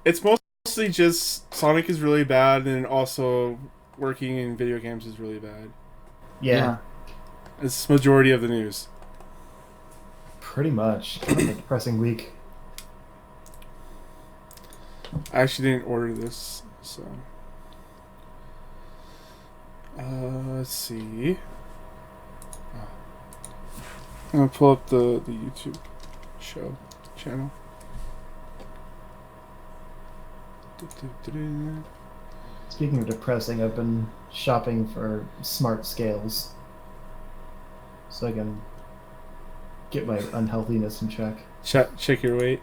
It's mostly just Sonic is really bad, and also working in video games is really bad. Yeah, It's majority of the news. pretty much. Kind of a depressing week. I actually didn't order this, so let's see. I'm gonna pull up the YouTube show channel. Speaking of depressing, I've been shopping for smart scales so I can get my unhealthiness in check. Check your weight.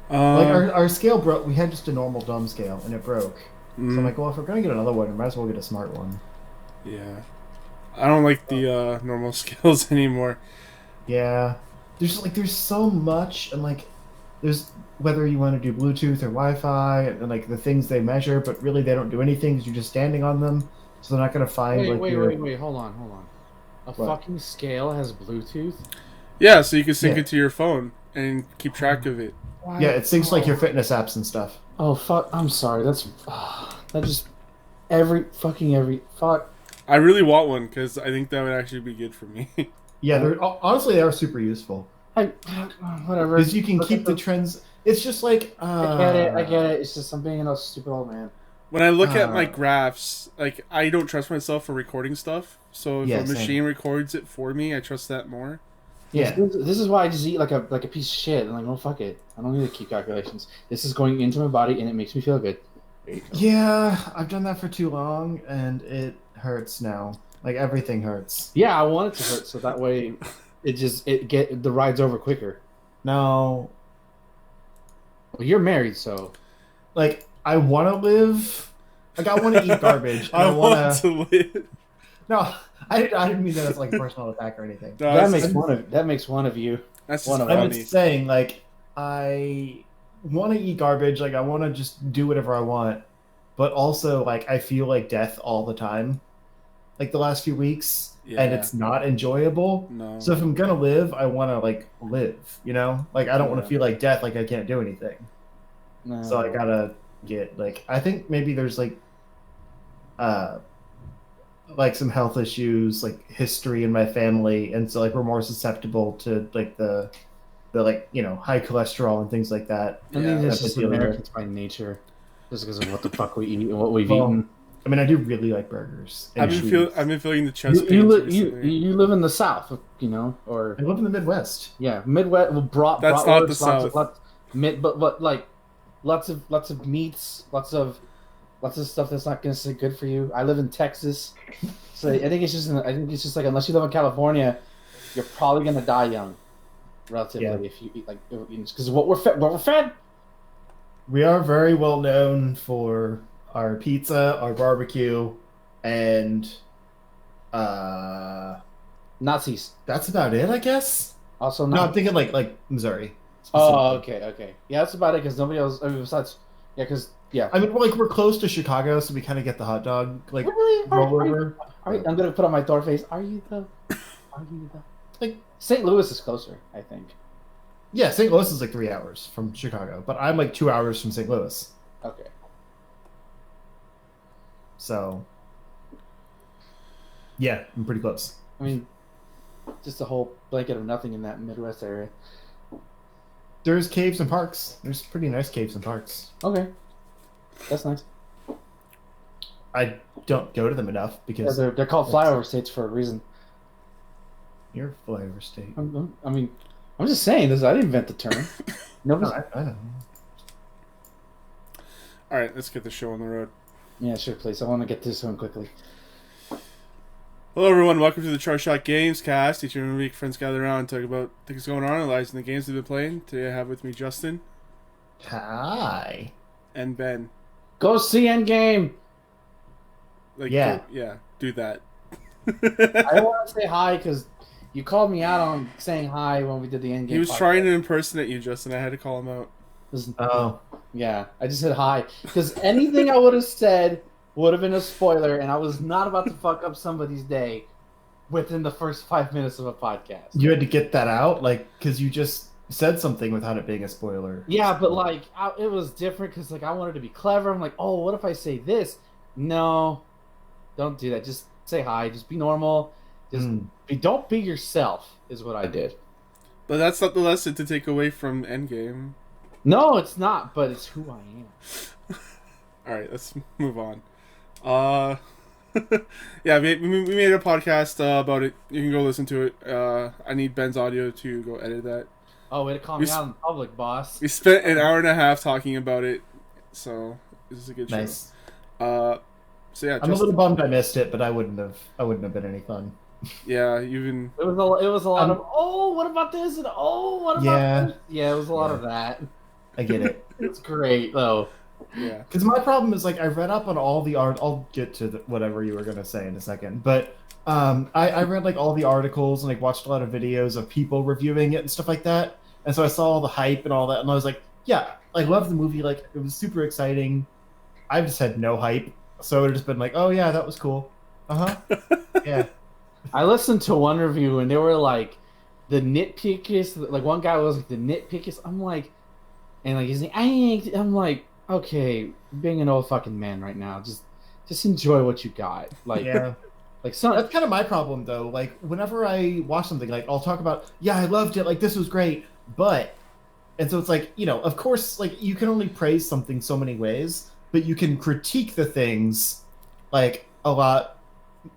Like Um, our scale broke. We had just a normal dumb scale and it broke. So I'm mm, like, well, if we're gonna get another one, we might as well get a smart one. yeah, I don't like Oh. the normal scales anymore. Yeah, there's so much, and like there's whether you want to do Bluetooth or Wi-Fi, and like the things they measure, but really they don't do anything because you're just standing on them. So they're not gonna find Wait, like wait, your wait, wait. Hold on, hold on. A what? fucking scale has Bluetooth? Yeah, so you can sync Yeah, it to your phone and keep track of it. yeah. Why? It syncs like your Oh, fitness apps and stuff. oh fuck. I'm sorry. That just every fuck. I really want one because I think that would actually be good for me. Yeah, they're honestly they are super useful I whatever. because you can Look at keep the the. trends. It's just like I get it. I get it. It's just I'm being a stupid old man. When I look at my uh graphs, like I don't trust myself for recording stuff. So if a yeah, machine same. records it for me, I trust that more. Yes, Yeah, this is why I just eat like a piece of shit. I'm like, no, fuck it. I don't need to keep calculations. This is going into my body and it makes me feel good. There you go. yeah. I've done that for too long, and it hurts now. Like everything hurts. Yeah, I want it to hurt so that way it get the ride's over quicker. No, Well, you're married, so like I want to live. Like I want to eat garbage, and I I want want to. to live. No, I didn't mean that as like a personal attack or anything. No, that that's makes just, I'm, one of you. that's One just of I'm us. funny. just saying, like I want to eat garbage. Like I want to just do whatever I want, but also like I feel like death all the time. Like the last few weeks, and Yeah. it's not enjoyable. No. So if I'm gonna live, I want to like live. You know, like I don't want to Yeah. feel like death. Like I can't do anything. So I No. gotta get like I think maybe there's uh like some health issues, like history in my family, and so like we're more susceptible to like the like high cholesterol and things like that. I think Yeah. it's I've been just dealing with. Americans by nature, just because of what the fuck we eat and what we've Well, eaten. I mean, I do really like burgers and cheese. I've been feeling the You chest pains you recently. you live in the South, or I live in the Midwest. yeah, Midwest. Well, That's not the bratwurst, South. but like lots of meats, lots of stuff that's not gonna say good for you. I live in Texas, so I think it's just like unless you live in California, you're probably gonna die young, relatively Yeah, if you eat like because what we're fed. we are very well known for our pizza, our barbecue, and uh, Nazis. that's about it, I guess. Also No, I'm not. thinking like Missouri Oh, specifically. okay. Yeah, that's about it because nobody else. I mean, besides, yeah, because yeah. I mean, we're close to Chicago, so we kind of get the hot dog like Really? rollover. I'm gonna put on my Thor face. Are you though? Are you though? Like, St. Louis is closer, I think. yeah, St. Louis is like 3 hours from Chicago, but I'm like 2 hours from St. Louis, Okay. so yeah, I'm pretty close. I mean, just a whole blanket of nothing in that Midwest area. There's caves and parks. There's pretty nice caves and parks. Okay, that's nice. I don't go to them enough Yeah, because they're called that's flyover states for a reason. your flavor state. I mean, I'm just saying this. I didn't invent the term. No, Nobody's. I know. All right, let's get the show on the road. Yeah, sure, please. I want to get this one quickly. Hello, everyone. Welcome to the Char Shot Gamescast. Each and every week, friends gather around and talk about things going on in their lives and the games they've been playing. Today, I have with me Justin Hi. and Ben. Go see Endgame. Like, Yeah. yeah, do that. I don't want to say hi because you called me out on saying hi when we did the Endgame. He was podcast. trying to impersonate you, Justin. I had to call him out. Oh, Yeah, I just said hi because anything I would have said would have been a spoiler, and I was not about to fuck up somebody's day within the first 5 minutes of a podcast. you had to get that out, like, because you just said something without it being a spoiler. Yeah, but like it was different because like I wanted to be clever. I'm like, oh, what if I say this? No, don't do that. Just say hi. Just be normal. Just don't be yourself. Is what I did. But that's not the lesson to take away from Endgame. No, it's not. But it's who I am. All right, let's move on. Yeah, we made a podcast about it. You can go listen to it. I need Ben's audio to go edit that. Oh, way to call me out in public, boss. We spent an hour and a half talking about it, so this is a good nice. show. So yeah, I'm a little bummed I missed it, but I wouldn't have been any fun. Yeah, even it was a lot of what about this and what about this? Yeah, it was a lot of that. I get it. It's great though. Yeah, because my problem is like I read up on all the art. I'll get to whatever you were gonna say in a second, but I read like all the articles and like watched a lot of videos of people reviewing it and stuff like that, and so I saw all the hype and all that, and I was like, yeah, I love the movie. Like it was super exciting. I've just had no hype, so it would have just been like, oh yeah, that was cool. Yeah. I listened to one review and they were like the nitpickiest. Like one guy was like the nitpickiest. I'm like, and like he's like, I'm like, okay, being an old fucking man right now, just enjoy what you got. Like, yeah, like that's kind of my problem though. Like whenever I watch something, like I'll talk about, yeah, I loved it, like this was great, but, and so it's like, you know, of course, like you can only praise something so many ways, but you can critique the things like a lot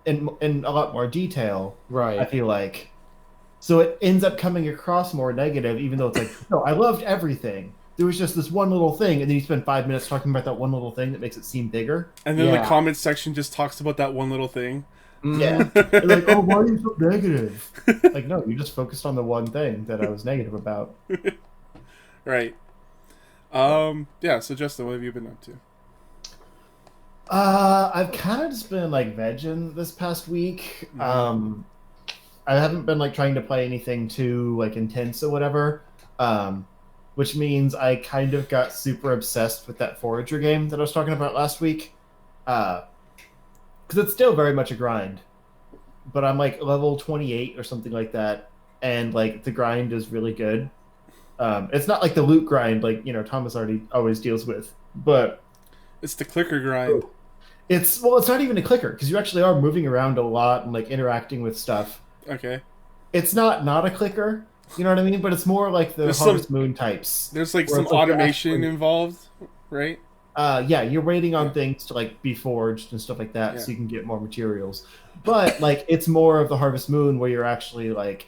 in a lot more detail, right? I feel like, so it ends up coming across more negative, even though it's like, no, I loved everything. There was just this one little thing, and then you spend 5 minutes talking about that one little thing that makes it seem bigger. And then the comments section just talks about that one little thing. Yeah. They're like, oh, why are you so negative? Like, no, you just focused on the one thing that I was negative about. Right. Yeah, so Justin, what have you been up to? I've kind of just been like vegging this past week. I haven't been like trying to play anything too like intense or whatever. Which means I kind of got super obsessed with that Forager game that I was talking about last week. Because it's still very much a grind. But I'm like level 28 or something like that. And like the grind is really good. It's not like the loot grind like, you know, Thomas always deals with. But it's the clicker grind. It's not even a clicker because you actually are moving around a lot and like interacting with stuff. Okay. It's not a clicker. You know what I mean? But it's more like the Harvest Moon types. There's like some automation involved, right? Yeah, you're waiting on things to like be forged and stuff like that, so you can get more materials. But like it's more of the Harvest Moon where you're actually like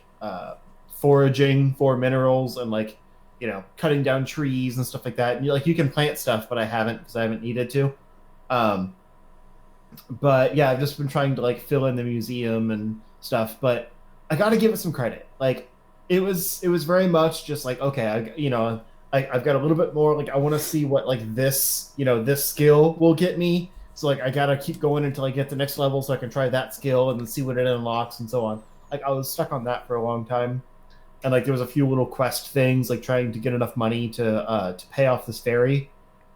foraging for minerals and like, you know, cutting down trees and stuff like that. And you can plant stuff, but I haven't because I haven't needed to. But yeah, I've just been trying to like fill in the museum and stuff. But I got to give it some credit. Like it was very much just like, okay, I've got a little bit more. Like I want to see what like this skill will get me. So like I gotta keep going until I get the next level so I can try that skill and then see what it unlocks and so on. Like I was stuck on that for a long time. And like there was a few little quest things, like trying to get enough money to pay off this fairy,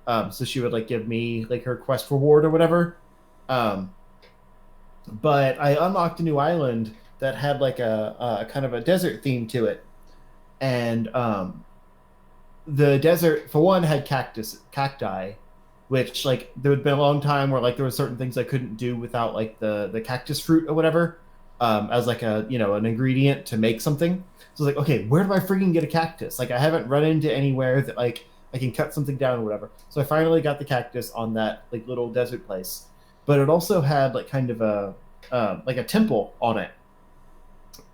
so she would like give me like her quest reward or whatever. But I unlocked a new island that had like a kind of a desert theme to it, and the desert for one had cacti, which like there had been a long time where like there were certain things I couldn't do without like the cactus fruit or whatever, as like a an ingredient to make something. So I was like, okay, where do I freaking get a cactus? Like I haven't run into anywhere that like I can cut something down or whatever. So I finally got the cactus on that like little desert place. But it also had like kind of a like a temple on it.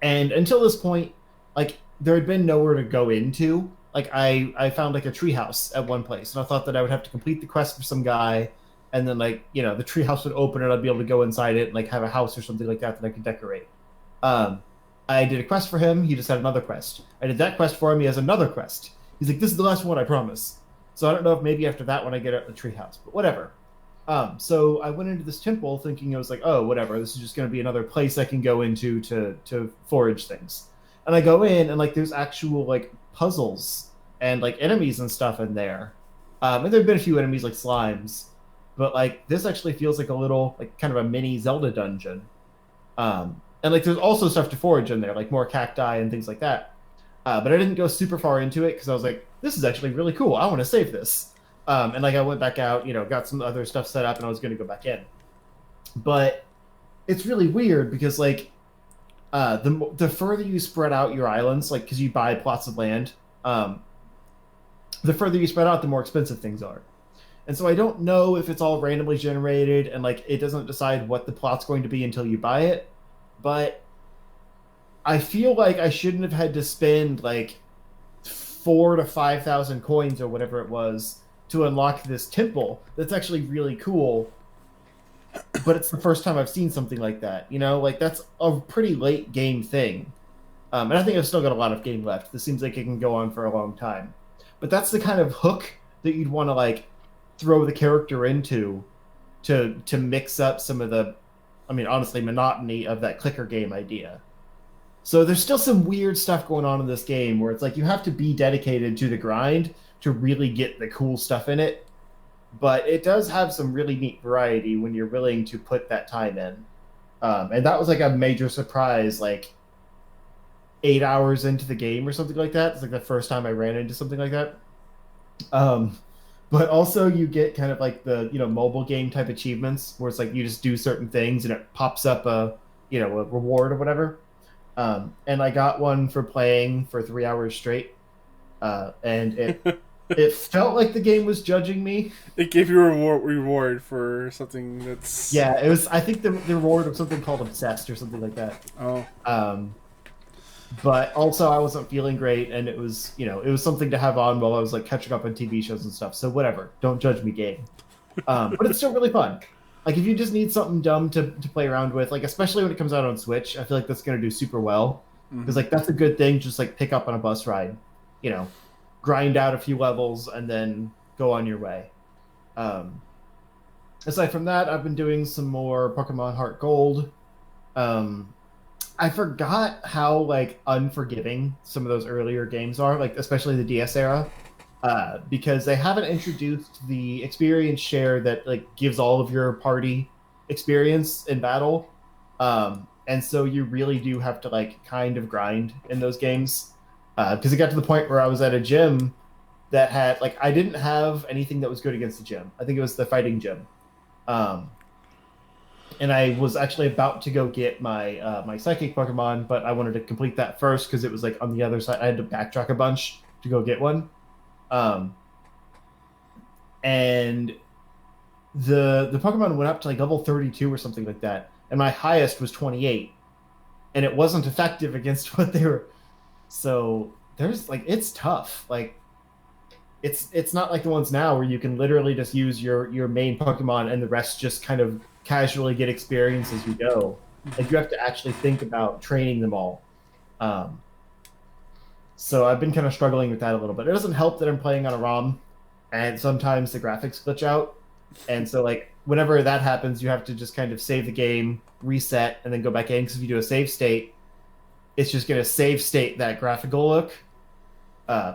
And until this point, like there had been nowhere to go into. Like I found like a treehouse at one place, and I thought that I would have to complete the quest for some guy, and then like the treehouse would open and I'd be able to go inside it and like have a house or something like that I could decorate. I did a quest for him. He just had another quest. I did that quest for him. He has another quest. He's like, this is the last one, I promise. So I don't know if maybe after that one I get out the treehouse, but whatever. So I went into this temple thinking it was like, oh, whatever. This is just going to be another place I can go into to forage things. And I go in and like there's actual like puzzles and like enemies and stuff in there. And there've been a few enemies like slimes, but like this actually feels like a little like kind of a mini Zelda dungeon. And like there's also stuff to forage in there, like more cacti and things like that. But I didn't go super far into it because I was like, this is actually really cool. I want to save this. And like I went back out, got some other stuff set up, and I was going to go back in. But it's really weird because like the further you spread out your islands, like because you buy plots of land, the further you spread out, the more expensive things are. And so I don't know if it's all randomly generated and like it doesn't decide what the plot's going to be until you buy it. But I feel like I shouldn't have had to spend like 4,000 to 5,000 coins or whatever it was to unlock this temple. That's actually really cool. But it's the first time I've seen something like that. Like that's a pretty late game thing. And I think I've still got a lot of game left. This seems like it can go on for a long time. But that's the kind of hook that you'd want to like throw the character into to mix up some of the, honestly, monotony of that clicker game idea. So there's still some weird stuff going on in this game where it's like you have to be dedicated to the grind to really get the cool stuff in it. But it does have some really neat variety when you're willing to put that time in. And that was like a major surprise, like 8 hours into the game or something like that. It's like the first time I ran into something like that. But also you get kind of like the, mobile game type achievements where it's like you just do certain things and it pops up a reward or whatever. And I got one for playing for 3 hours straight. And it felt like the game was judging me. It gave you a reward for something that's... Yeah, it was, I think the reward of something called Obsessed or something like that. Oh. But also I wasn't feeling great, and it was, it was something to have on while I was like catching up on TV shows and stuff. So whatever, don't judge me, game. But it's still really fun. Like if you just need something dumb to play around with, like especially when it comes out on Switch, I feel like that's going to do super well. Because like that's a good thing, just like pick up on a bus ride, grind out a few levels and then go on your way. Aside from that, I've been doing some more Pokemon Heart Gold. I forgot how like unforgiving some of those earlier games are, like especially the DS era, because they haven't introduced the experience share that like gives all of your party experience in battle, and so you really do have to like kind of grind in those games, because it got to the point where I was at a gym that had like I didn't have anything that was good against the gym. I think it was the fighting gym. And I was actually about to go get my my psychic Pokemon, but I wanted to complete that first because it was like on the other side. I had to backtrack a bunch to go get one. And the Pokemon went up to like level 32 or something like that, and my highest was 28, and it wasn't effective against what they were. So there's like it's tough. Like it's not like the ones now where you can literally just use your main Pokemon and the rest just kind of casually get experience as you go. Like you have to actually think about training them all. So I've been kind of struggling with that a little bit. It doesn't help that I'm playing on a ROM, and sometimes the graphics glitch out. And so like whenever that happens, you have to just kind of save the game, reset, and then go back in. Because if you do a save state, it's just going to save state that graphical look.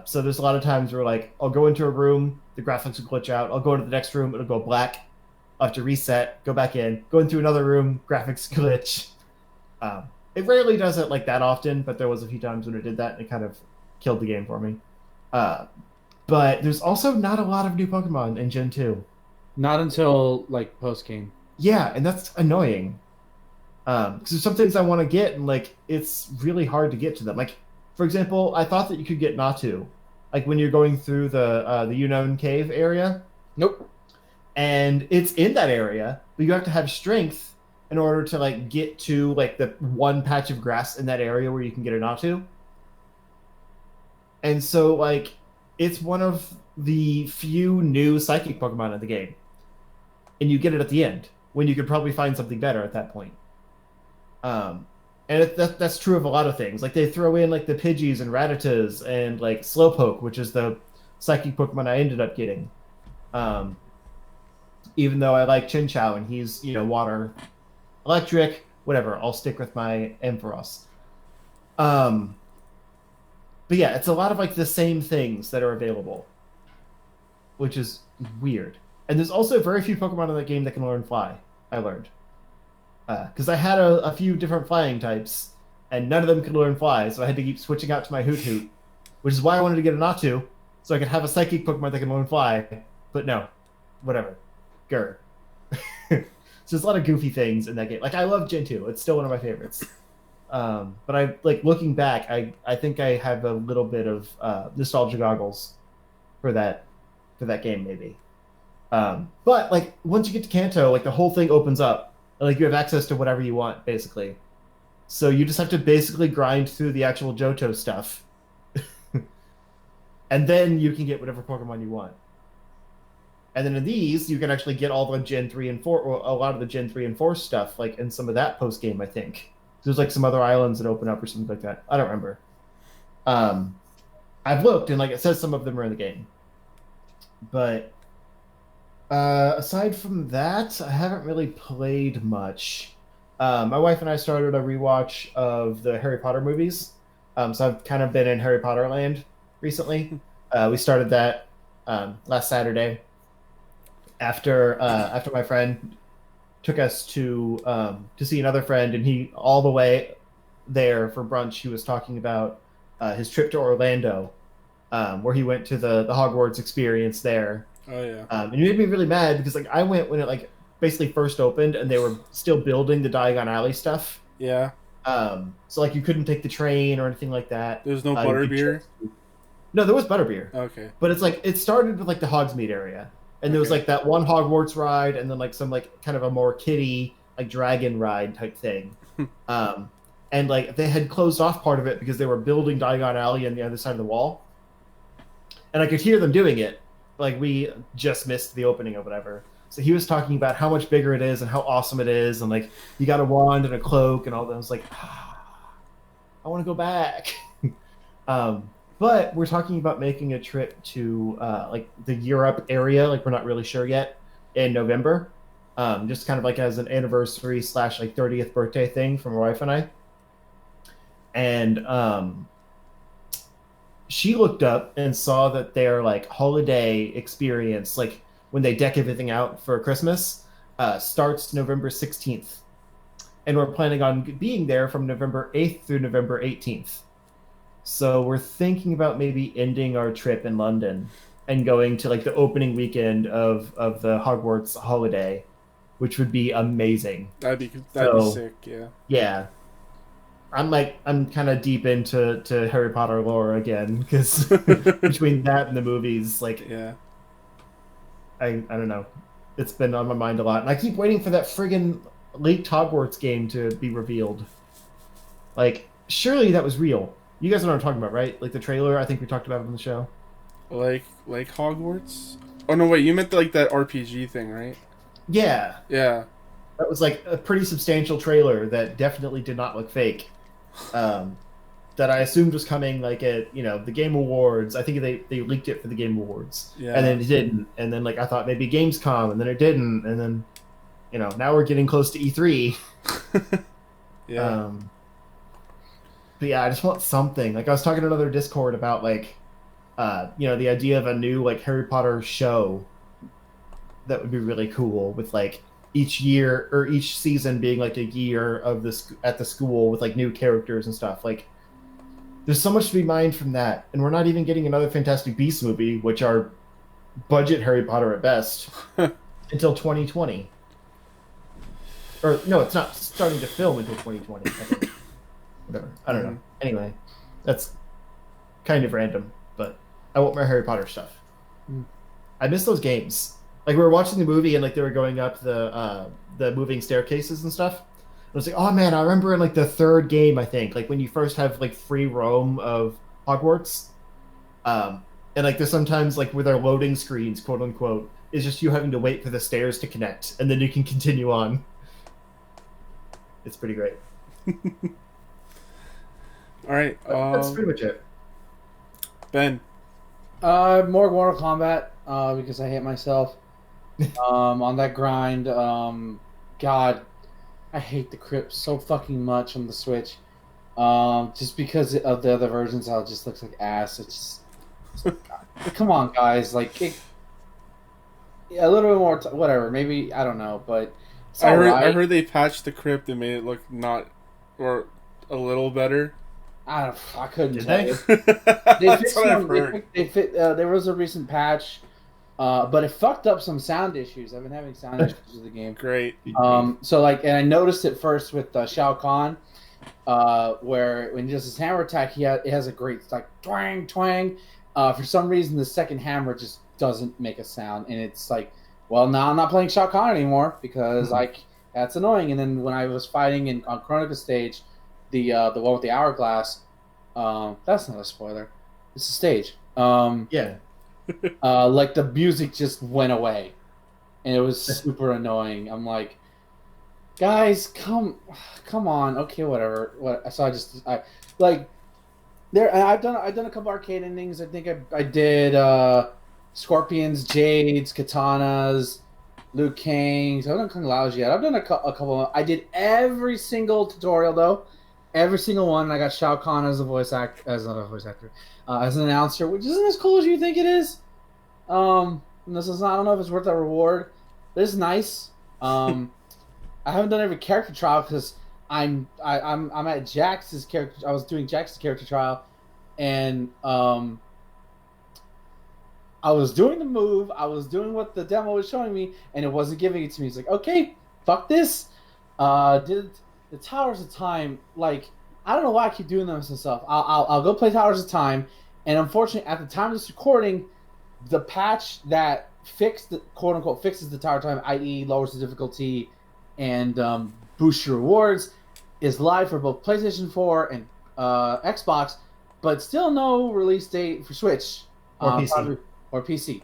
So there's a lot of times where like I'll go into a room, the graphics will glitch out. I'll go into the next room, it'll go black. I'll have to reset, go back in, go into another room, graphics glitch. It rarely does it like that often, but there was a few times when it did that, and it kind of killed the game for me. But there's also not a lot of new Pokemon in Gen 2. Not until like post game. Yeah, and that's annoying. Because there's some things I want to get, and like it's really hard to get to them. Like, for example, I thought that you could get Natu, like when you're going through the Unknown Cave area. Nope. And it's in that area, but you have to have strength in order to like get to like the one patch of grass in that area where you can get a Natu. And so like it's one of the few new psychic Pokemon in the game, and you get it at the end when you could probably find something better at that point. And that's true of a lot of things. Like they throw in like the Pidgeys and Rattatas and like Slowpoke, which is the psychic Pokemon I ended up getting. Even though I like Chinchou and he's, water, electric, whatever. I'll stick with my Ampharos. But yeah, it's a lot of like the same things that are available, which is weird. And there's also very few Pokemon in that game that can learn Fly, I learned. Because I had a few different flying types, and none of them could learn Fly, so I had to keep switching out to my Hoot Hoot which is why I wanted to get a Natu, so I could have a psychic Pokemon that can learn fly. But no, whatever. Grr. So there's a lot of goofy things in that game. Like I love Gen 2. It's still one of my favorites. But I like looking back, I think I have a little bit of nostalgia goggles for that game maybe. But like once you get to Kanto, like the whole thing opens up. Like you have access to whatever you want, basically. So you just have to basically grind through the actual Johto stuff. And then you can get whatever Pokemon you want. And then in these, you can actually get all the Gen 3 and 4, or a lot of the Gen 3 and 4 stuff, like in some of that post-game, I think. There's like some other islands that open up or something like that. I don't remember. I've looked, and like it says some of them are in the game. But aside from that, I haven't really played much. My wife and I started a rewatch of the Harry Potter movies. So I've kind of been in Harry Potter land recently. We started that last Saturday after my friend took us to see another friend, and he all the way there for brunch. He was talking about his trip to Orlando, where he went to the Hogwarts experience there. Oh yeah. And it made me really mad because like I went when it like basically first opened, and they were still building the Diagon Alley stuff. Yeah. So like you couldn't take the train or anything like that. There's no butterbeer. No, there was butterbeer. Okay. But it's like it started with like the Hogsmeade area, and there was like that one Hogwarts ride, and then like some like kind of a more kiddie like dragon ride type thing. And like they had closed off part of it because they were building Diagon Alley on the other side of the wall, and I could hear them doing it. Like we just missed the opening or whatever. So he was talking about how much bigger it is and how awesome it is, and like you got a wand and a cloak and all that. I was like, I want to go back. But we're talking about making a trip to like the Europe area. Like we're not really sure yet in November, just kind of like as an anniversary / like 30th birthday thing for my wife and I. And she looked up and saw that their like holiday experience, like when they deck everything out for Christmas, starts November 16th. And we're planning on being there from November 8th through November 18th. So we're thinking about maybe ending our trip in London and going to like the opening weekend of the Hogwarts holiday, which would be amazing. That'd be sick, yeah. Yeah. I'm kind of deep into Harry Potter lore again, because between that and the movies, like, yeah, I don't know, it's been on my mind a lot, and I keep waiting for that friggin' leaked Hogwarts game to be revealed. Like, surely that was real. You guys know what I'm talking about, right? Like the trailer, I think we talked about it on the show. Like Hogwarts? Oh no, wait, you meant like that RPG thing, right? Yeah. Yeah. That was like a pretty substantial trailer that definitely did not look fake. That I assumed was coming like at, the Game Awards. I think they leaked it for the Game Awards. Yeah. And then it didn't. And then like I thought maybe Gamescom, and then it didn't. And then, now we're getting close to E3. Yeah. But yeah, I just want something. Like I was talking to another Discord about like, the idea of a new like Harry Potter show that would be really cool, with like each year or each season being like a year of this at the school with like new characters and stuff. Like there's so much to be mined from that, and we're not even getting another Fantastic Beasts movie, which are budget Harry Potter at best, until 2020. Or no, it's not starting to film until 2020, I think. Whatever. I don't know. Anyway, that's kind of random, but I want more Harry Potter stuff. I miss those games. Like we were watching the movie, and like they were going up the moving staircases and stuff. I was like, oh man, I remember in like the third game, I think, like when you first have like free roam of Hogwarts, and like there's sometimes like with our loading screens, quote unquote, is just you having to wait for the stairs to connect, and then you can continue on. It's pretty great. All right, that's pretty much it. Ben. More Mortal Kombat, because I hate myself. On that grind. God, I hate the Crypt so fucking much on the Switch. Just because of the other versions, how it just looks like ass. It's just, come on, guys, like a little bit more. Whatever, maybe I don't know, but I heard they patched the Crypt and made it look or a little better. I couldn't Did tell they? you. They That's fixed what I've some. heard. There was a recent patch, but it fucked up some sound issues. I've been having sound issues with the game. Great. So like, and I noticed it first with Shao Kahn, where when he does his hammer attack, it has a great like twang twang. For some reason, the second hammer just doesn't make a sound, and it's like, well, now I'm not playing Shao Kahn anymore because that's annoying. And then when I was fighting on Chronica stage, the one with the hourglass, that's not a spoiler. It's a stage. Yeah. Like the music just went away, and it was super annoying. I'm like, guys, come on. Okay, whatever. So I like there. I've done a couple arcade endings. I think I did Scorpions, Jades, Katanas, Liu Kang's. I've done Kung Lao's yet. I've done a couple. I did every single tutorial though. Every single one. I got Shao Kahn as a voice actor, as not a voice actor, as an announcer, which isn't as cool as you think it is. This is not. I don't know if it's worth that reward. But it's nice. I haven't done every character trial because I'm at Jax's character. I was doing Jax's character trial, and I was doing the move. I was doing what the demo was showing me, and it wasn't giving it to me. It's like, okay, fuck this. Did the Towers of Time, like, I don't know why I keep doing this and stuff. I'll go play Towers of Time, and unfortunately, at the time of this recording, the patch that fixed the quote unquote fixes the Tower of Time, i.e., lowers the difficulty and boosts your rewards, is live for both PlayStation 4 and Xbox, but still no release date for Switch Or PC. Or PC.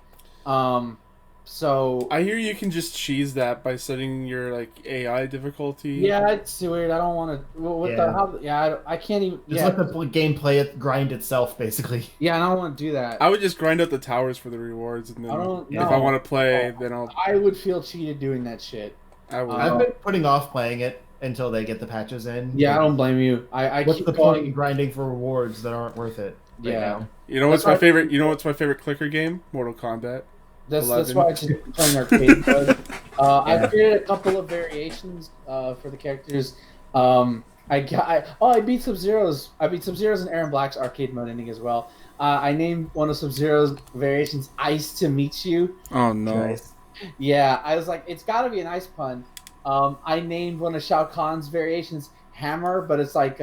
So I hear you can just cheese that by setting your like AI difficulty. yeah, it's weird. I don't want to. I can't even. Just let the game grind itself, basically. Yeah, and I don't want to do that. I would just grind out the towers for the rewards, and then if I want to play, then I would feel cheated doing that shit. I would. I've been putting off playing it until they get the patches in. Yeah, I don't blame you. I What's keep the going. point in grinding for rewards that aren't worth it? Right Yeah. now? You know what's my favorite? You know what's my favorite clicker game? Mortal Kombat. That's why I just playing arcade mode. I've created a couple of variations for the characters. I beat Sub-Zero's. I beat Sub-Zero's and Aaron Black's arcade mode ending as well. I named one of Sub-Zero's variations "Ice to Meet You." Oh no! Nice. Yeah, I was like, it's got to be a nice pun. I named one of Shao Kahn's variations "Hammer," but it's like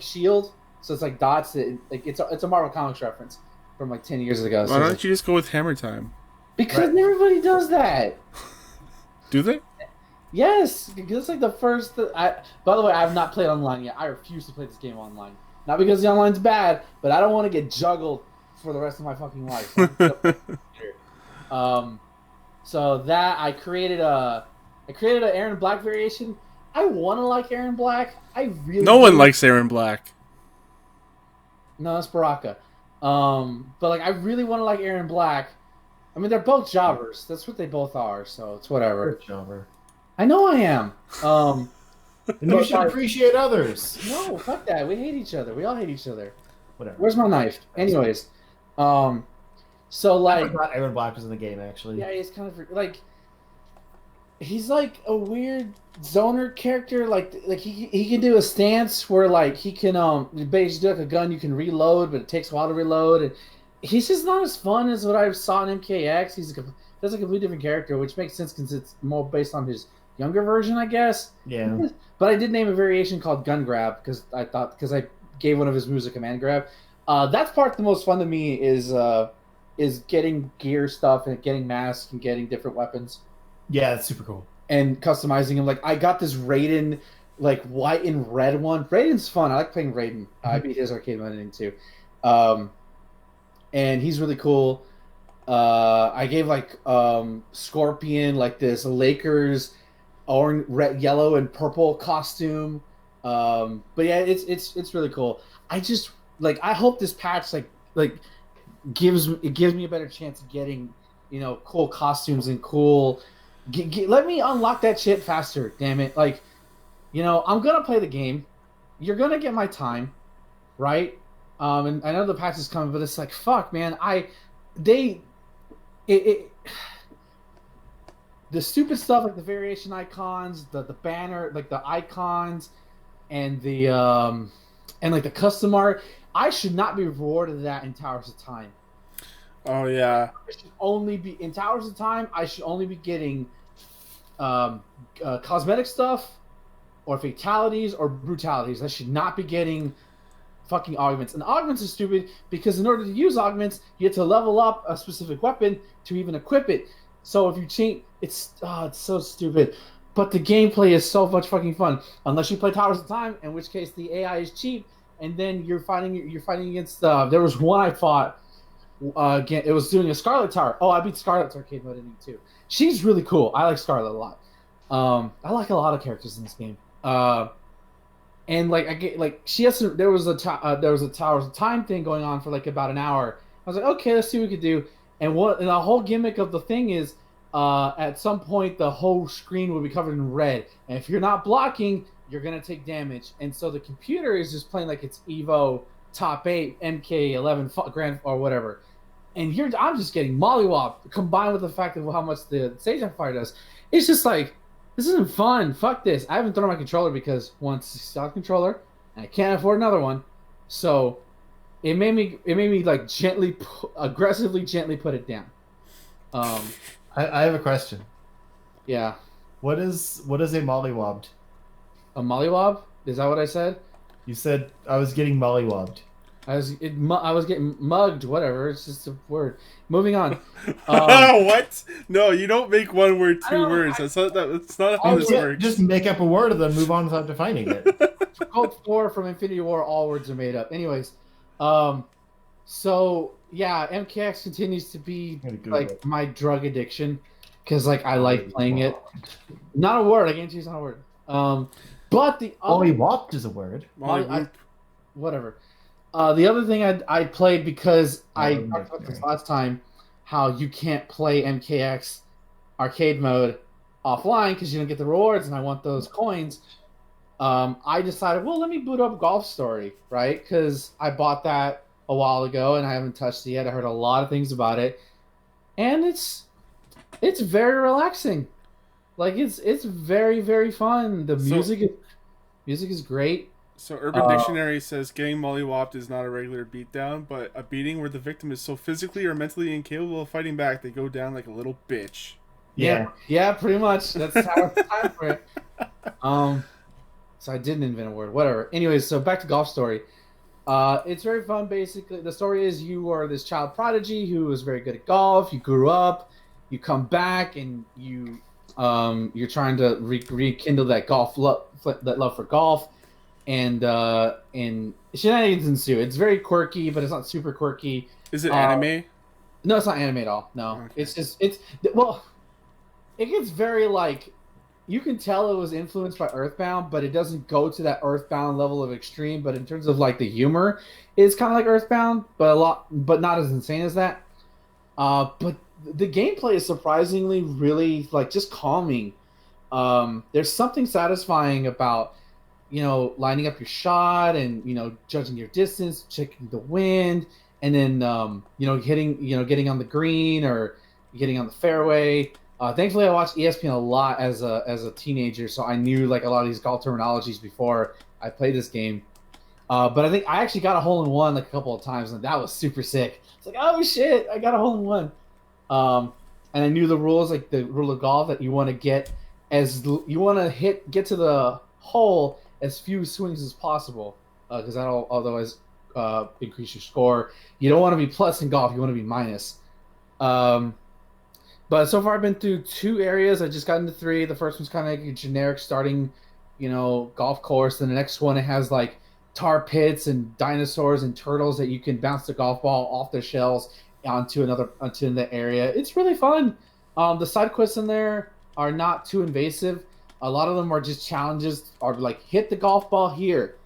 shield. So it's like dots. It's a Marvel Comics reference from like 10 years ago. Why don't you just go with Hammer Time? Because everybody does that. Do they? Yes, because it's like the first. By the way, I have not played online yet. I refuse to play this game online. Not because the online's bad, but I don't want to get juggled for the rest of my fucking life. So that I created an Aaron Black variation. I want to like Aaron Black. I really. No one likes Aaron Black. No, that's Baraka. But like, I really want to like Aaron Black. I mean, they're both jobbers. That's what they both are. So it's whatever. Jobber. I know I am. And you should appreciate others. No, fuck that. We hate each other. We all hate each other. Whatever. Where's my knife? Anyways, so like, I forgot Aaron Black was in the game actually. yeah, he's kind of like, he's like a weird zoner character. Like he can do a stance where like he can basically do like a gun you can reload, but it takes a while to reload, and he's just not as fun as what I saw in MKX. That's a completely different character, which makes sense because it's more based on his younger version, I guess. Yeah. But I did name a variation called Gun Grab because I gave one of his moves a command grab. That's part the most fun to me is getting gear stuff and getting masks and getting different weapons. Yeah, it's super cool. And customizing them. Like I got this Raiden, like white and red one. Raiden's fun. I like playing Raiden. I beat his arcade mode ending too. And he's really cool. I gave like Scorpion like this Lakers orange, red, yellow, and purple costume. But yeah, it's really cool. I just like I hope this patch like gives me a better chance of getting cool costumes and cool. Let me unlock that shit faster, damn it! Like, I'm gonna play the game. You're gonna get my time, right? And I know the patch is coming, but it's like fuck, man. The stupid stuff like the variation icons, the banner, like the icons, and the and like the custom art. I should not be rewarded that in Towers of Time. Oh yeah. I should only be in Towers of Time. I should only be getting cosmetic stuff, or fatalities, or brutalities. I should not be getting fucking augments. And augments are stupid because in order to use augments, you have to level up a specific weapon to even equip it. So if you change, it's so stupid. But the gameplay is so much fucking fun, unless you play Towers of Time, in which case the AI is cheap, and then you're fighting against. There was one I fought. Again, it was doing a Scarlet Tower. Oh, I beat Scarlet's arcade mode in it too. She's really cool. I like Scarlet a lot. I like a lot of characters in this game. And like I get like she has some, there was a Towers of Time thing going on for like about an hour. I was like, okay, let's see what we could do. And the whole gimmick of the thing is, at some point the whole screen will be covered in red, and if you're not blocking, you're gonna take damage. And so the computer is just playing like it's Evo Top 8 MK11 Grand or whatever. And I'm just getting mollywhopped, combined with the fact of how much the stage on fire does. It's just like, this isn't fun. Fuck this. I haven't thrown my controller because once it's a stock controller, and I can't afford another one. So it made me like aggressively gently put it down. I have a question. Yeah. What is a mollywobbed? A mollywhopped? Is that what I said? You said I was getting mollywobbed. I was getting mugged. Whatever. It's just a word. Moving on. What? No, you don't make one word two words. That's not how this works. Just make up a word and then move on without defining it. Code 4 from Infinity War. All words are made up. Anyways, so yeah, MKX continues to be like my drug addiction because like I like playing it. Not a word. I guarantee it's not a word. But the Mollywhopped is a word. Whatever. The other thing I played because I talked about this last time, how you can't play MKX arcade mode offline because you don't get the rewards, and I want those coins. I decided, well, let me boot up Golf Story, right? Because I bought that a while ago and I haven't touched it yet. I heard a lot of things about it, and it's very relaxing. Like it's very, very fun. The music is great. So Urban Dictionary says getting mollywhopped is not a regular beatdown, but a beating where the victim is so physically or mentally incapable of fighting back they go down like a little bitch. Yeah, pretty much. That's how it's time for it. So I didn't invent a word. Whatever. Anyways, so back to Golf Story. It's very fun. Basically, the story is you are this child prodigy who is very good at golf. You grew up, you come back, and you're trying to rekindle that love for golf. And shenanigans ensue. It's very quirky, but it's not super quirky. Is it anime? No, it's not anime at all. No, okay. It gets very like, you can tell it was influenced by Earthbound, but it doesn't go to that Earthbound level of extreme. But in terms of like the humor, it's kind of like Earthbound, but not as insane as that. But the gameplay is surprisingly really like just calming. There's something satisfying about, lining up your shot and, judging your distance, checking the wind, and then, getting on the green or getting on the fairway. Thankfully, I watched ESPN a lot as a teenager, so I knew like a lot of these golf terminologies before I played this game. But I think I actually got a hole in one like a couple of times, and that was super sick. It's like, oh shit, I got a hole in one. And I knew the rules, like the rule of golf, that you want to get to the hole as few swings as possible, because that'll otherwise increase your score. You don't want to be plus in golf; you want to be minus. But so far, I've been through 2 areas. I just got into 3. The first one's kind of like a generic starting, golf course. And the next one, it has like tar pits and dinosaurs and turtles that you can bounce the golf ball off their shells onto the area. It's really fun. The side quests in there are not too invasive. A lot of them are just challenges, or like hit the golf ball here,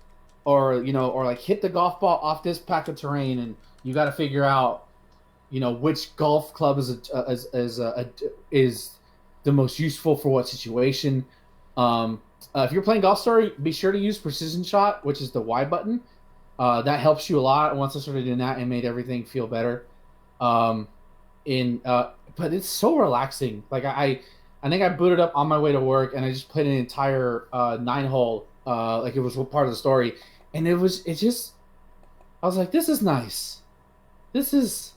or like hit the golf ball off this pack of terrain, and you got to figure out, which golf club is the most useful for what situation. If you're playing Golf Story, be sure to use Precision Shot, which is the Y button. That helps you a lot. Once I started doing that, it made everything feel better. But it's so relaxing. Like I think I booted up on my way to work, and I just played an entire 9-hole like it was part of the story, and it just I was like, this is nice, this is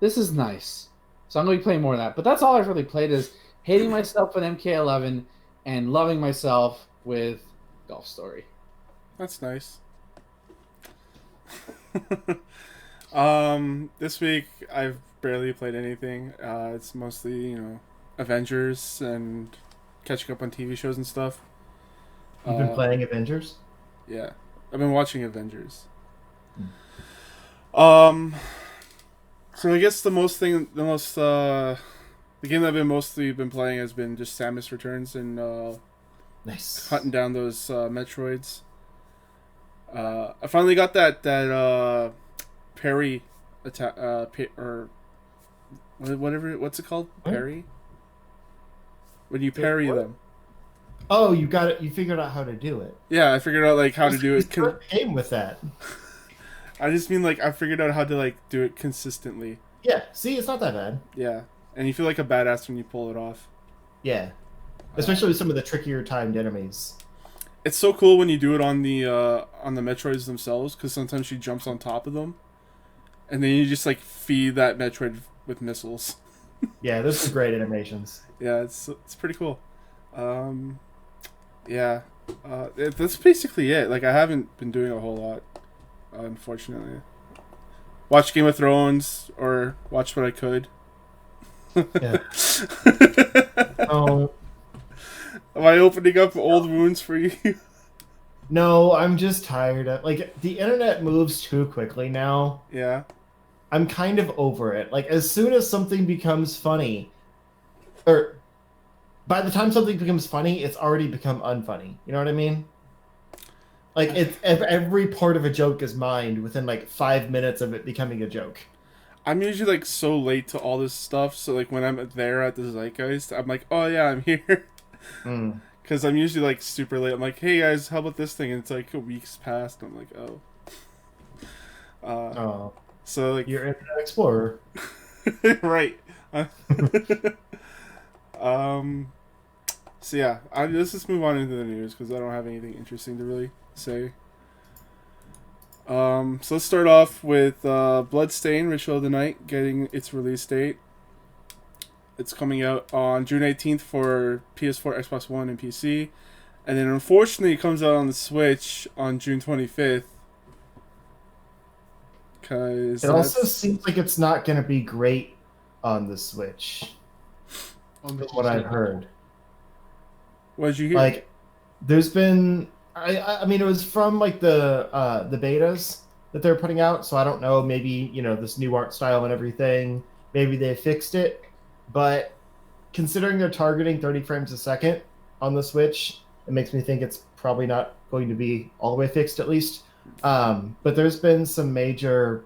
nice. So I'm gonna be playing more of that. But that's all I've really played is hating myself with MK11 and loving myself with Golf Story. That's nice. This week I've barely played anything. It's mostly, Avengers and catching up on TV shows and stuff. You've been playing Avengers? Yeah. I've been watching Avengers. So I guess the game that I've been mostly been playing has been just Samus Returns and Nice. hunting down those Metroids. I finally got that parry attack or whatever. What's it called? What? Parry. When you parry What? them. Oh, you got it. You figured out how to do it. Yeah, I figured out like how to do it. Game with that. I just mean like I figured out how to like do it consistently. Yeah. See, it's not that bad. Yeah, and you feel like a badass when you pull it off. Yeah. Especially with some of the trickier timed enemies. It's so cool when you do it on the Metroids themselves, because sometimes she jumps on top of them, and then you just like feed that Metroid with missiles. Yeah, those are great animations. Yeah, it's pretty cool. Yeah, that's basically it. Like I haven't been doing a whole lot, unfortunately. Watch Game of Thrones or watch what I could. Yeah. Oh. Am I opening up old wounds for you? No, I'm just tired of the internet moves too quickly now. Yeah. I'm kind of over it. Like as soon as something becomes funny, or by the time something becomes funny, it's already become unfunny. You know what I mean? Like every part of a joke is mined within like 5 minutes of it becoming a joke. I'm usually like so late to all this stuff, so like when I'm there at the Zeitgeist, I'm like, oh yeah, I'm here. Because I'm usually like super late. I'm like, hey guys, how about this thing? And it's like a week's past. And I'm like, oh. So like you're Internet Explorer, right? So yeah, let's just move on into the news because I don't have anything interesting to really say. So let's start off with Bloodstained: Ritual of the Night getting its release date. It's coming out on June 18th for PS4, Xbox One, and PC. And then unfortunately it comes out on the Switch on June 25th. Cause it also seems like it's not going to be great on the Switch. From what I've heard. What did you hear? Like, there's been... I mean, it was from like the betas that they're putting out, so I don't know, maybe, this new art style and everything, maybe they fixed it. But considering they're targeting 30 frames a second on the Switch, it makes me think it's probably not going to be all the way fixed, at least. But there's been some major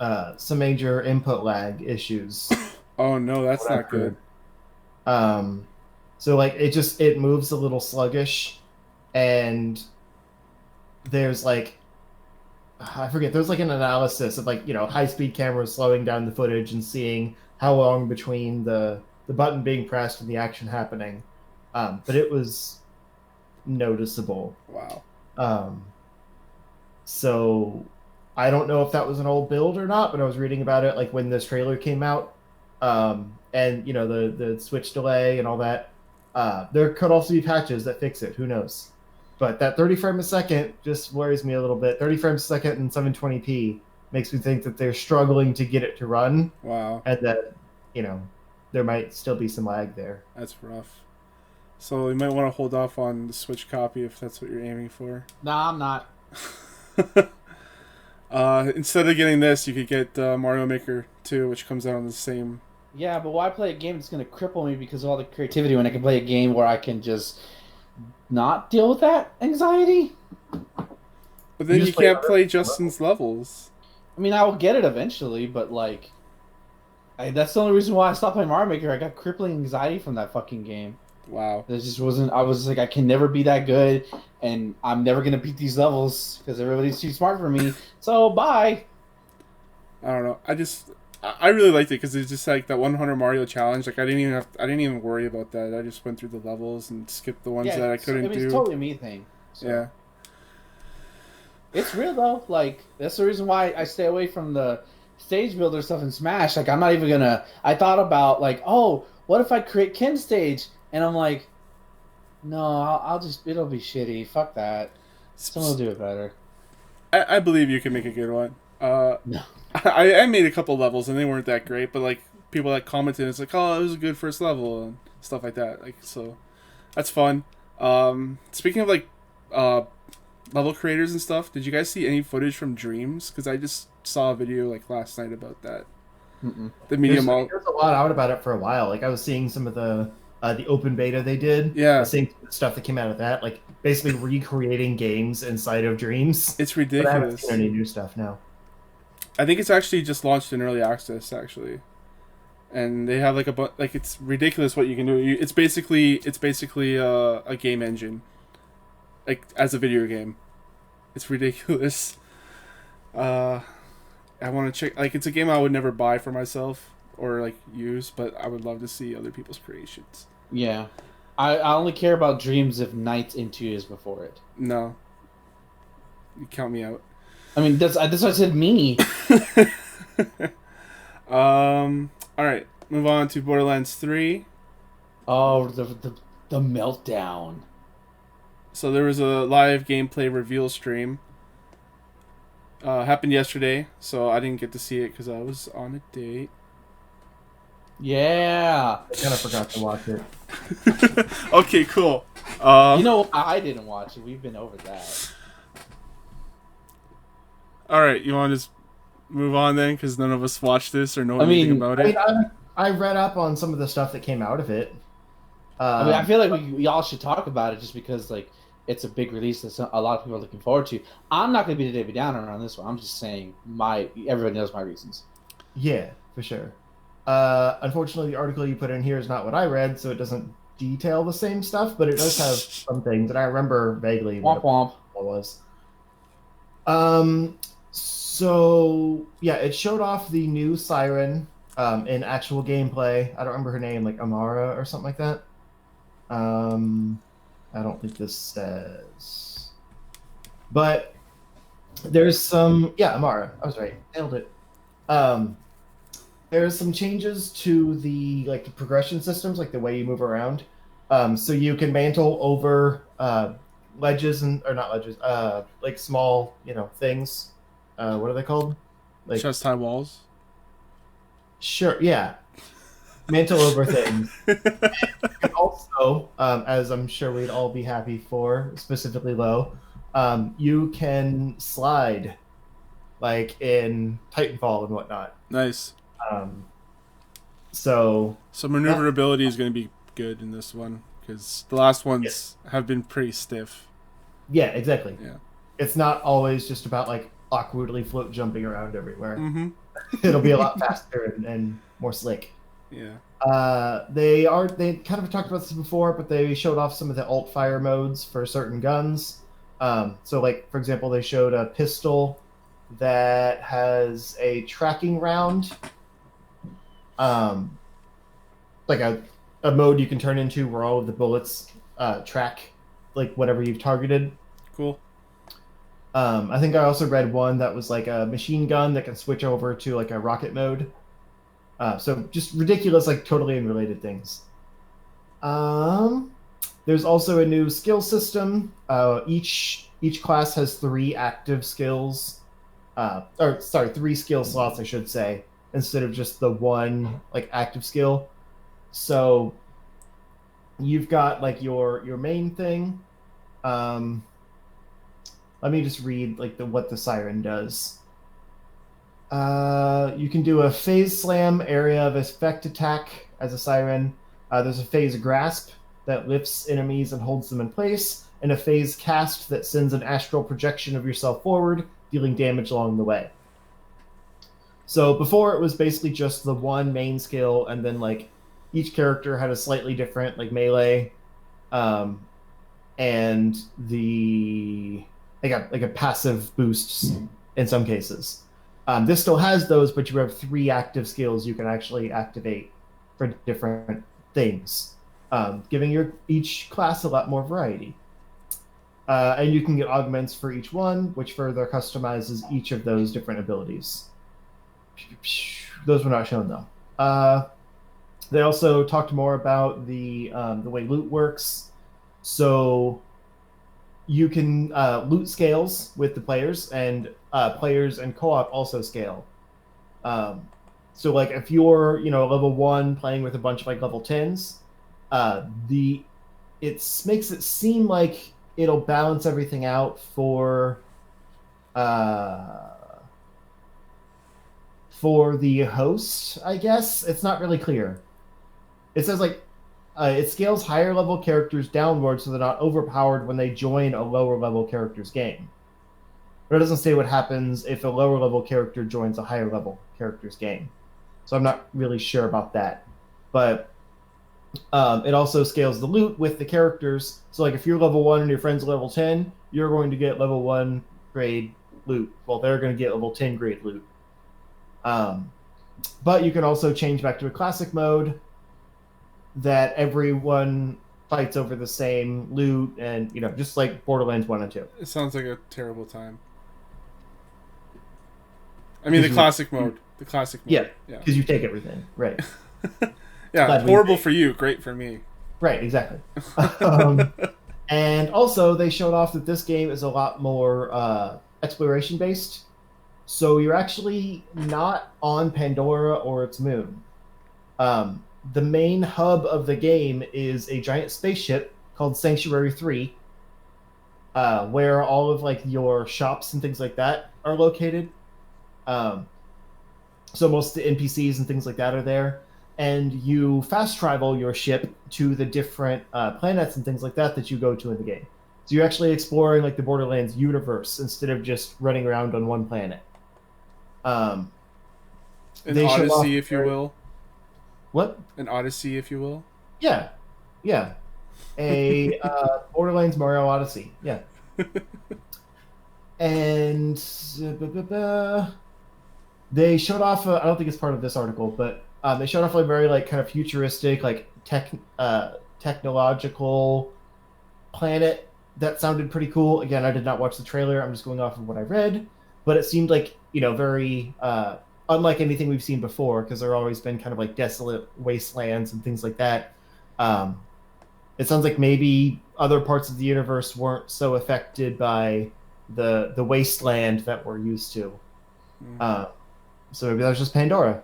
input lag issues. Oh no, that's not good. So like it moves a little sluggish, and there's like I forget. There's like an analysis of like high-speed cameras slowing down the footage and seeing how long between the button being pressed and the action happening. But it was noticeable. Wow. So I don't know if that was an old build or not, but I was reading about it like when this trailer came out. And the Switch delay and all that. There could also be patches that fix it. Who knows? But that 30 frames a second just worries me a little bit. 30 frames a second in 720p makes me think that they're struggling to get it to run. Wow. And that, there might still be some lag there. That's rough. So you might want to hold off on the Switch copy if that's what you're aiming for. Nah, I'm not. Instead of getting this, you could get Mario Maker 2, which comes out on the same... Yeah, but why play a game that's going to cripple me because of all the creativity when I can play a game where I can just not deal with that anxiety? But then you can't play Justin's levels. I mean, I will get it eventually, but like... that's the only reason why I stopped playing Mario Maker. I got crippling anxiety from that fucking game. Wow. It just wasn't... I was like, I can never be that good, and I'm never going to beat these levels because everybody's too smart for me. So, bye! I don't know. I really liked it because it's just like that 100 Mario challenge. Like I didn't even worry about that. I just went through the levels and skipped the ones that I couldn't do. It's totally a me thing. So. Yeah. It's real though. Like that's the reason why I stay away from the stage builder stuff in Smash. Like I'm not even gonna. I thought about like, oh, what if I create Ken stage? And I'm like, no, I'll just. It'll be shitty. Fuck that. Someone will do it better. I believe you can make a good one. No. I made a couple levels and they weren't that great, but like people that commented, it's like, oh, it was a good first level and stuff like that. Like so, that's fun. Speaking of like level creators and stuff, did you guys see any footage from Dreams? Because I just saw a video like last night about that. Mm-mm. The medium. There's a lot out about it for a while. Like I was seeing some of the open beta they did. Yeah. I was seeing stuff that came out of that, like basically recreating games inside of Dreams. It's But I haven't ridiculous. seen any new stuff now. I think it's actually just launched in early access actually, and they have like like it's ridiculous what you can do. It's basically a game engine, like as a video game. It's ridiculous. I want to check. Like it's a game I would never buy for myself or like use, but I would love to see other people's creations. Yeah, I only care about Dreams if Night Into is before it. No, you count me out. I mean, that's why I said me. All right, move on to Borderlands 3. Oh, the meltdown. So there was a live gameplay reveal stream. Happened yesterday, so I didn't get to see it because I was on a date. Yeah. I kind of forgot to watch it. Okay, cool. You know, I didn't watch it. We've been over that. All right, you want to just move on then, because none of us watched this or know anything about it. I read up on some of the stuff that came out of it. I feel like we all should talk about it just because like it's a big release that a lot of people are looking forward to. I'm not going to be the Debbie Downer on this one. I'm just saying everybody knows my reasons. Yeah, for sure. Unfortunately, the article you put in here is not what I read, so it doesn't detail the same stuff, but it does have some things, and I remember vaguely Womp womp. What it was. So yeah, it showed off the new Siren in actual gameplay. I don't remember her name, like Amara or something like that. I don't think this says, but there's some Amara. I was right, nailed it. There's some changes to the progression systems, like the way you move around. So you can mantle over ledges or not ledges, like small, things. What are they called? Like Chest high walls. Sure, yeah. Mantle over things. And also, as I'm sure we'd all be happy for, specifically low, you can slide, like in Titanfall and whatnot. Nice. So maneuverability is going to be good in this one because the last ones have been pretty stiff. Yeah, exactly. Yeah. It's not always just about like awkwardly float jumping around everywhere. Mm-hmm. It'll be a lot faster and more slick. Yeah. They kind of talked about this before, but they showed off some of the alt fire modes for certain guns. So like for example, they showed a pistol that has a tracking round. Like a mode you can turn into where all of the bullets track like whatever you've targeted. Cool. I think I also read one that was like a machine gun that can switch over to like a rocket mode. So just ridiculous, like totally unrelated things. There's also a new skill system. Each class has 3 active skills. 3 skill slots, I should say, instead of just the one like active skill. So you've got like your main thing. Let me just read like what the siren does. You can do a phase slam area of effect attack as a siren. There's a phase grasp that lifts enemies and holds them in place, and a phase cast that sends an astral projection of yourself forward, dealing damage along the way. So before it was basically just the one main skill, and then like each character had a slightly different like melee, and the like a passive boost in some cases. This still has those, but you have 3 active skills you can actually activate for different things, giving each class a lot more variety. And you can get augments for each one, which further customizes each of those different abilities. Those were not shown though. They also talked more about the way loot works. So you can loot scales with the players, and players and co-op also scale. So like if you're level 1 playing with a bunch of like level 10s, it makes it seem like it'll balance everything out for the host, I guess. It's not really clear. It says like it scales higher level characters downward so they're not overpowered when they join a lower level character's game. But it doesn't say what happens if a lower level character joins a higher level character's game. So I'm not really sure about that. But it also scales the loot with the characters. So like if you're level 1 and your friend's level 10, you're going to get level 1 grade loot. Well, they're going to get level 10 grade loot. But you can also change back to a classic mode that everyone fights over the same loot, and just like Borderlands 1 and 2. It sounds like a terrible time. I mean, the classic mode. The classic mode. Yeah, because you take everything. Right. Yeah, horrible for you, great for me. Right, exactly. And also, they showed off that this game is a lot more exploration-based. So you're actually not on Pandora or its moon. The main hub of the game is a giant spaceship called Sanctuary 3, where all of like your shops and things like that are located. So most of the NPCs and things like that are there, and you fast travel your ship to the different planets and things like that you go to in the game. So you're actually exploring like the Borderlands universe instead of just running around on one planet. An Odyssey, if you will. What? An Odyssey, if you will. Yeah. A Borderlands Mario Odyssey. Yeah. And they showed off. I don't think it's part of this article, but they showed off a very like kind of futuristic, like technological planet that sounded pretty cool. Again, I did not watch the trailer. I'm just going off of what I read, but it seemed like very unlike anything we've seen before, because there have always been kind of like desolate wastelands and things like that. It sounds like maybe other parts of the universe weren't so affected by the wasteland that we're used to. So maybe that was just Pandora.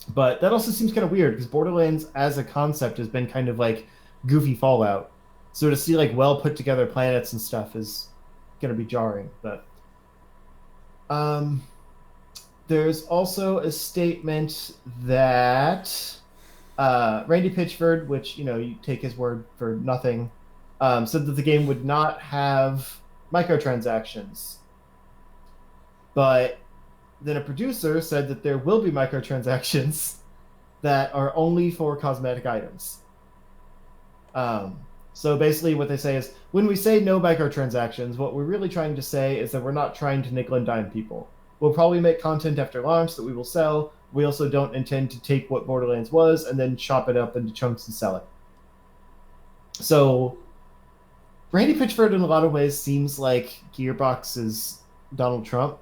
But that also seems kind of weird, because Borderlands as a concept has been kind of like goofy Fallout. So to see like well put together planets and stuff is going to be jarring. But there's also a statement that Randy Pitchford, which you take his word for nothing, said that the game would not have microtransactions. But then a producer said that there will be microtransactions that are only for cosmetic items. So basically what they say is, when we say no microtransactions, what we're really trying to say is that we're not trying to nickel and dime people. We'll probably make content after launch that we will sell. We also don't intend to take what Borderlands was and then chop it up into chunks and sell it. So Randy Pitchford in a lot of ways seems like Gearbox's Donald Trump.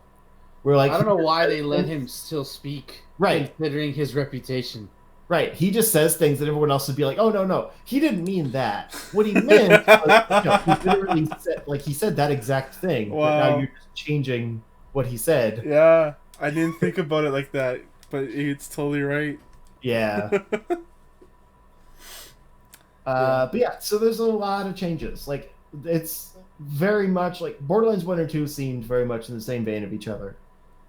We're like, I don't know why they let him still speak, right? Considering his reputation. Right. He just says things that everyone else would be like, oh, no, he didn't mean that. What he meant was, he literally said, like, he said that exact thing. Wow. But now you're just changing what he said. Yeah, I didn't think about it like that, but it's totally right. Yeah. But yeah, so there's a lot of changes. Like, it's very much like Borderlands 1 and 2 seemed very much in the same vein of each other.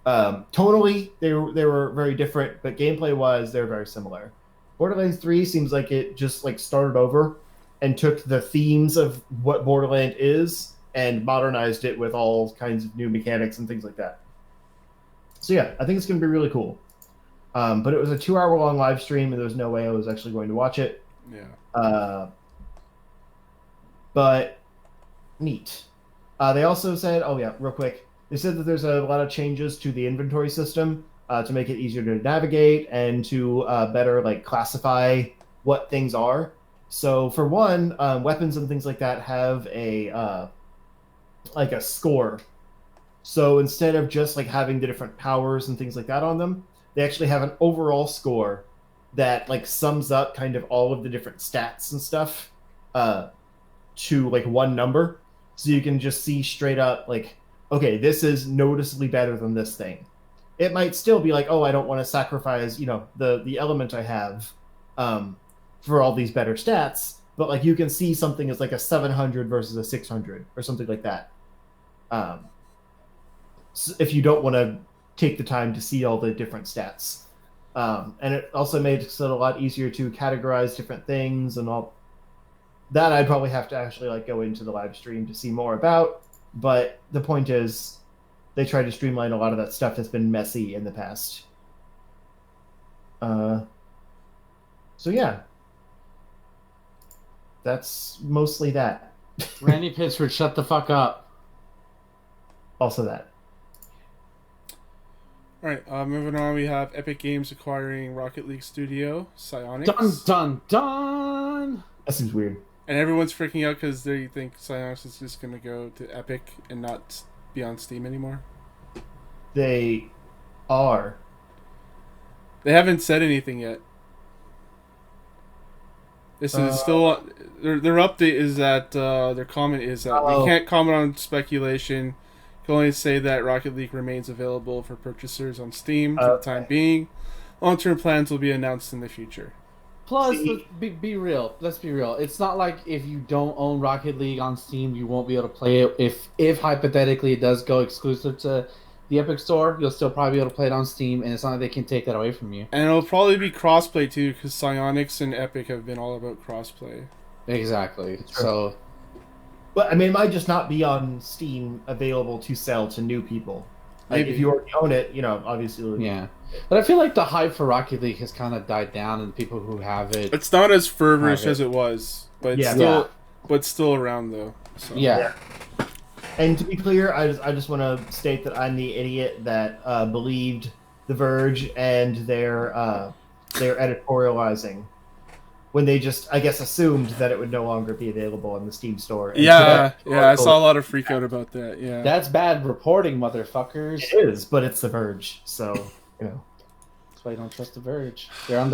Tonally, they were very different, but gameplay-wise, they're very similar. Borderlands 3 seems like it just like started over and took the themes of what Borderland is and modernized it with all kinds of new mechanics and things like that. So yeah, I think it's going to be really cool. But it was a 2-hour-long live stream, and there was no way I was actually going to watch it. Yeah. But neat. They also said, oh yeah, real quick, They said that there's a lot of changes to the inventory system to make it easier to navigate and to better like classify what things are. So for one, weapons and things like that have a like a score. So instead of just like having the different powers and things like that on them, they actually have an overall score that like sums up kind of all of the different stats and stuff to like one number. So you can just see straight up like, okay, this is noticeably better than this thing. It might still be like, oh, I don't want to sacrifice, the element I have for all these better stats, but like you can see something as like a 700 versus a 600 or something like that. So if you don't want to take the time to see all the different stats. And it also makes it a lot easier to categorize different things and all that. I'd probably have to actually like go into the live stream to see more about, but the point is they tried to streamline a lot of that stuff that's been messy in the past. So yeah, that's mostly that. Randy Pitchford, shut the fuck up. Also that. All right, moving on, we have Epic Games acquiring Rocket League studio, Psyonix. Dun, dun, dun! That seems weird. And everyone's freaking out because they think Psyonix is just going to go to Epic and not be on Steam anymore. They are. They haven't said anything yet. This is still... Their update is that... their comment is that we can't comment on speculation. Can only say that Rocket League remains available for purchasers on Steam for the time being. Long-term plans will be announced in the future. Plus, be real. Let's be real. It's not like if you don't own Rocket League on Steam, you won't be able to play it. If hypothetically it does go exclusive to the Epic Store, you'll still probably be able to play it on Steam, and it's not like they can take that away from you. And it'll probably be crossplay too, because Psyonix and Epic have been all about crossplay. Exactly. So... But I mean, it might just not be on Steam available to sell to new people. Like, Maybe. if you already own it, obviously. Yeah. But I feel like the hype for Rocket League has kind of died down, and people who have it... It's not as fervorish as it was, but it's still around though. So. Yeah. And to be clear, I just want to state that I'm the idiot that believed The Verge and their editorializing when they just, I guess, assumed that it would no longer be available in the Steam store. And I saw a lot of freak out about that, yeah. That's bad reporting, motherfuckers. It is, but it's The Verge, so, That's why you don't trust The Verge. They're on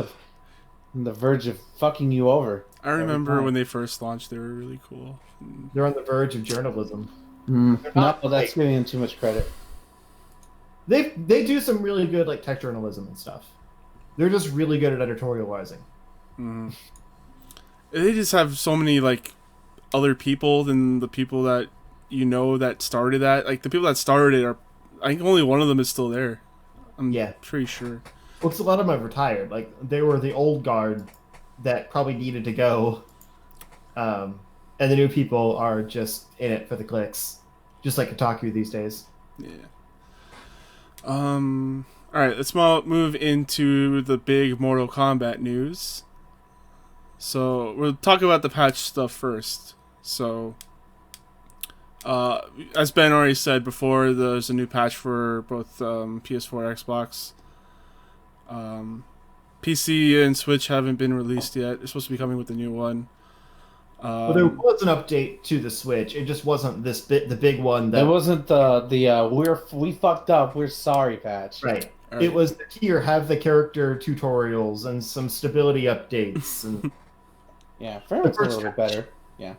the verge of fucking you over. I remember when they first launched, they were really cool. They're on the verge of journalism. No, that's giving them too much credit. They do some really good like tech journalism and stuff. They're just really good at editorializing. Mm. They just have so many like other people than the people that that started that. Like the people that started it are, I think only one of them is still there. I'm pretty sure. Well, 'cause a lot of them have retired. Like they were the old guard that probably needed to go, and the new people are just in it for the clicks, just like Kotaku these days. Yeah. All right, let's move into the big Mortal Kombat news. So we'll talk about the patch stuff first. So, as Ben already said before, there's a new patch for both PS4 Xbox. PC and Switch haven't been released yet. It's supposed to be coming with the new one. Well, there was an update to the Switch. It just wasn't the big one. It wasn't the we fucked up. We're sorry patch. Right. It was the here have the character tutorials and some stability updates and yeah, framework's a little bit better. Yeah.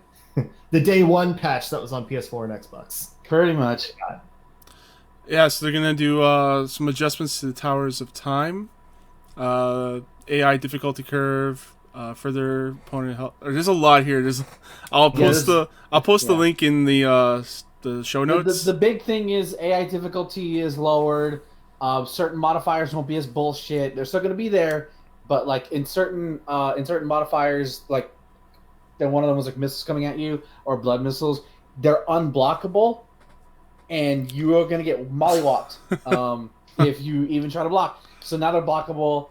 The day one patch that was on PS4 and Xbox. Pretty much. Yeah, so they're gonna do some adjustments to the Towers of Time, AI difficulty curve, further opponent health. There's a lot here. I'll post the link in the show notes. The big thing is AI difficulty is lowered. Certain modifiers won't be as bullshit. They're still gonna be there, but like in certain modifiers, like then one of them was like missiles coming at you or blood missiles, they're unblockable, and you are gonna get mollywhopped if you even try to block. So now they're blockable.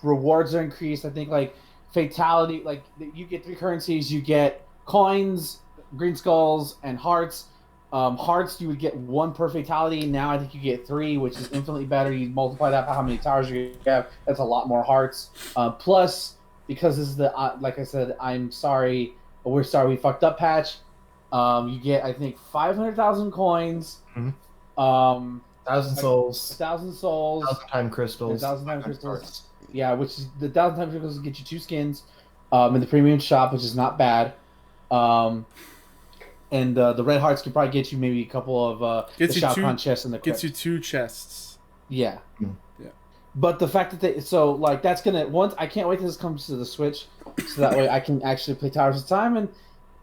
Rewards are increased. I think like fatality, like you get 3 currencies. You get coins, green skulls, and hearts. Hearts, you would get 1 per fatality. Now I think you get 3, which is infinitely better. You multiply that by how many towers you have. That's a lot more hearts. Plus, because this is the like I said, I'm sorry, but we're sorry we fucked up patch. You get I think 500,000 coins. Mhm. 1,000 souls, 1,000 time crystals, 1,000 time 500 crystals. hearts. Yeah, which is the 1,000 time crystals will get you 2 skins in the premium shop, which is not bad. And the red hearts could probably get you maybe a couple of the Gets you Shao two- Kahn chests in the Gets crypt. you 2 chests. Yeah. Hmm. Yeah. But the fact that that's gonna once I can't wait till this comes to the Switch, so that way I can actually play Towers of Time and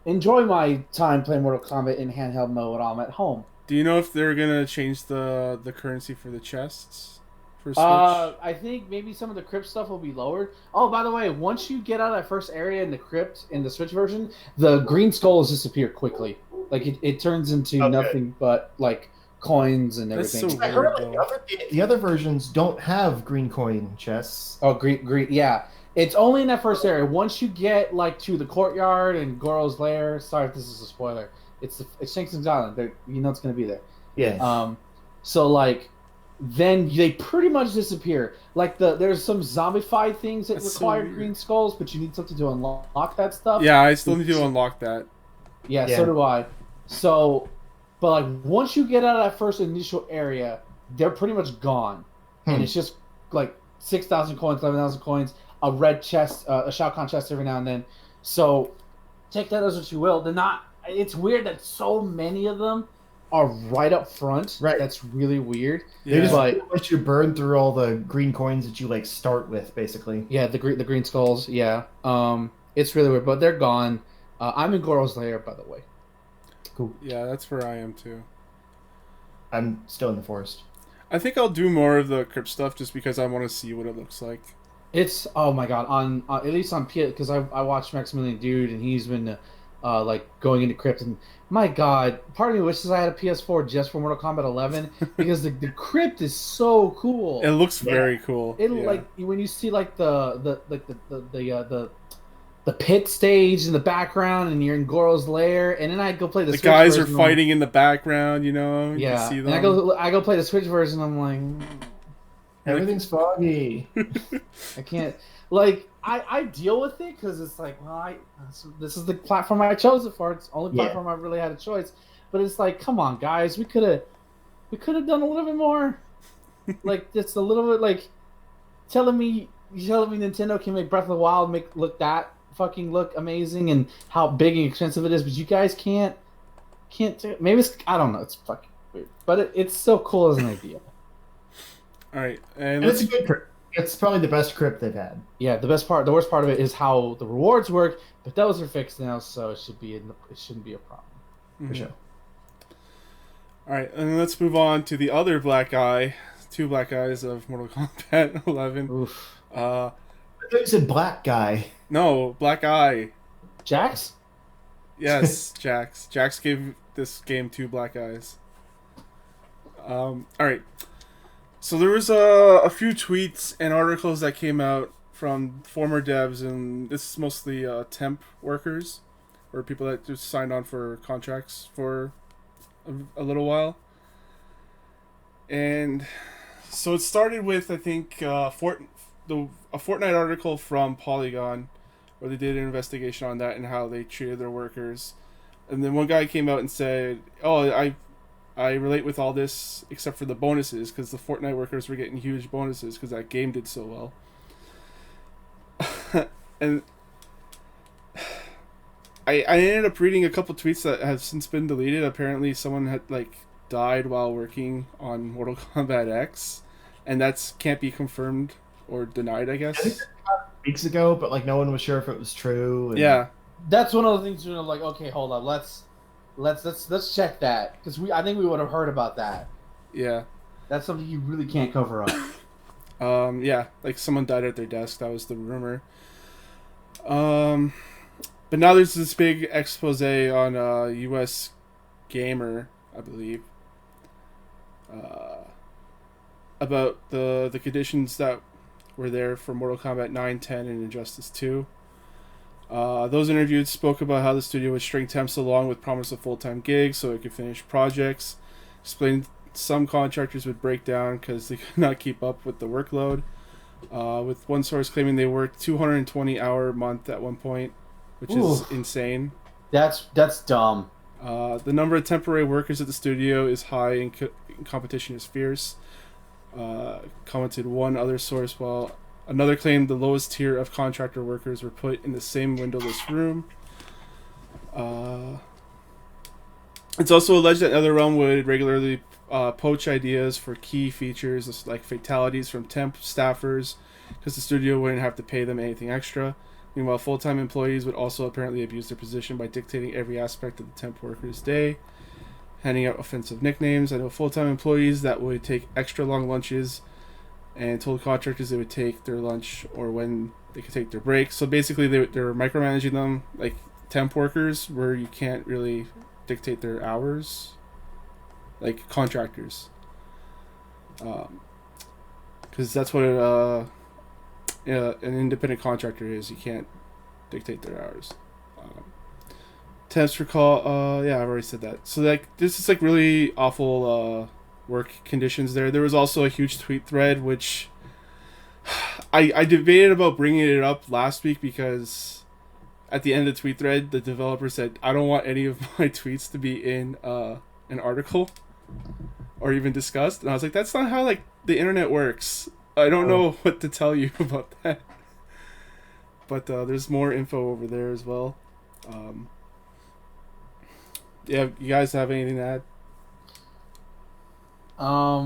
enjoy my time playing Mortal Kombat in handheld mode while I'm at home. Do you know if they're gonna change the currency for the chests for Switch? I think maybe some of the crypt stuff will be lowered. Oh, by the way, once you get out of that first area in the crypt in the Switch version, the green skulls disappear quickly. Like it turns into nothing but like coins and That's everything. so I heard weird, the other versions don't have green coin chests. Oh, green, yeah. It's only in that first area. Once you get like to the courtyard and Goro's lair. Sorry if this is a spoiler. It's Shang Tsung's Island. You know it's gonna be there. Yeah. So like, then they pretty much disappear. Like there's some zombified things that That's require so weird. green skulls, but you need something to unlock that stuff. Yeah, I still need to unlock that. Yeah, Yeah. so do I. So, but like once you get out of that first initial area, they're pretty much gone, and it's just like 6,000 coins, 11,000 coins, a red chest, a Shao Kahn chest every now and then. So, take that as what you will. They're not. It's weird that so many of them are right up front. Right. That's really weird. They just But let you burn through all the green coins that you like start with, basically. yeah, the green skulls. Yeah. It's really weird, but they're gone. I'm in Goro's lair, by the way. Cool. Yeah, that's where I am too. I'm still in the forest. I think I'll do more of the crypt stuff just because I want to see what it looks like. It's oh my god on at least on PS because I watched Maximilian Dude and he's been like going into crypt and my god, part of me wishes I had a PS4 just for Mortal Kombat 11 because the crypt is so cool. It looks very cool. Like when you see like the pit stage in the background and you're in Goro's lair and then I go play the The Switch guys are version, fighting in the background, you know. You yeah, can see them. and I go play the Switch version. I'm like. Everything's foggy. I can't like I deal with it because it's like well this is the platform I chose it for. It's the only platform I really had a choice. But it's like come on guys, we could have done a little bit more. Like just a little bit like telling me Nintendo can make Breath of the Wild look amazing and how big and expensive it is, but you guys can't do it. Maybe it's I don't know. It's fucking weird, but it's so cool as an idea. All right, and It's a good crypt. It's probably the best crypt they've had. Yeah, the worst part of it is how the rewards work, but those are fixed now, so it shouldn't be a problem. For sure. All right, and let's move on to the other black eye, 2 black eyes of Mortal Kombat 11. Oof. I thought you said black guy. No, black eye. Jax? Yes, Jax. Jax gave this game 2 black eyes. All right. So there was a few tweets and articles that came out from former devs, and this is mostly temp workers or people that just signed on for contracts for a little while. And so it started with, I think, a Fortnite article from Polygon where they did an investigation on that and how they treated their workers. And then one guy came out and said, oh, I relate with all this except for the bonuses because the Fortnite workers were getting huge bonuses because that game did so well. And I ended up reading a couple tweets that have since been deleted. Apparently someone had died while working on Mortal Kombat X, and that's can't be confirmed or denied, I guess. I think that came out weeks ago, but no one was sure if it was true. And... Yeah. That's one of the things you're like, okay, hold on, let's check that because I think we would have heard about that. Yeah. That's something you really can't cover up. Yeah, someone died at their desk. That was the rumor. But now there's this big expose on U.S. Gamer, I believe, about the conditions that were there for Mortal Kombat 9, 10, and Injustice 2. Those interviewed spoke about how the studio would string temps along with promise of full-time gigs so it could finish projects. Explained some contractors would break down because they could not keep up with the workload. With one source claiming they worked 220-hour month at one point, which is insane. That's dumb. The number of temporary workers at the studio is high and competition is fierce. Commented one other source, while another claimed the lowest tier of contractor workers were put in the same windowless room. It's also alleged that NetherRealm would regularly poach ideas for key features like fatalities from temp staffers because the studio wouldn't have to pay them anything extra. Meanwhile, full-time employees would also apparently abuse their position by dictating every aspect of the temp worker's day, handing out offensive nicknames. I know full-time employees that would take extra long lunches and told contractors they would take their lunch or when they could take their breaks. So basically they're micromanaging them like temp workers where you can't really dictate their hours like contractors. Because that's what an independent contractor is. You can't dictate their hours. Temps recall, yeah, I've already said that. So like this is like really awful work conditions there. There was also a huge tweet thread which I debated about bringing it up last week because at the end of the tweet thread the developer said I don't want any of my tweets to be in an article or even discussed, and I was like, that's not how like the internet works. I don't know what to tell you about that. But there's more info over there as well. Yeah, you guys have anything to add? I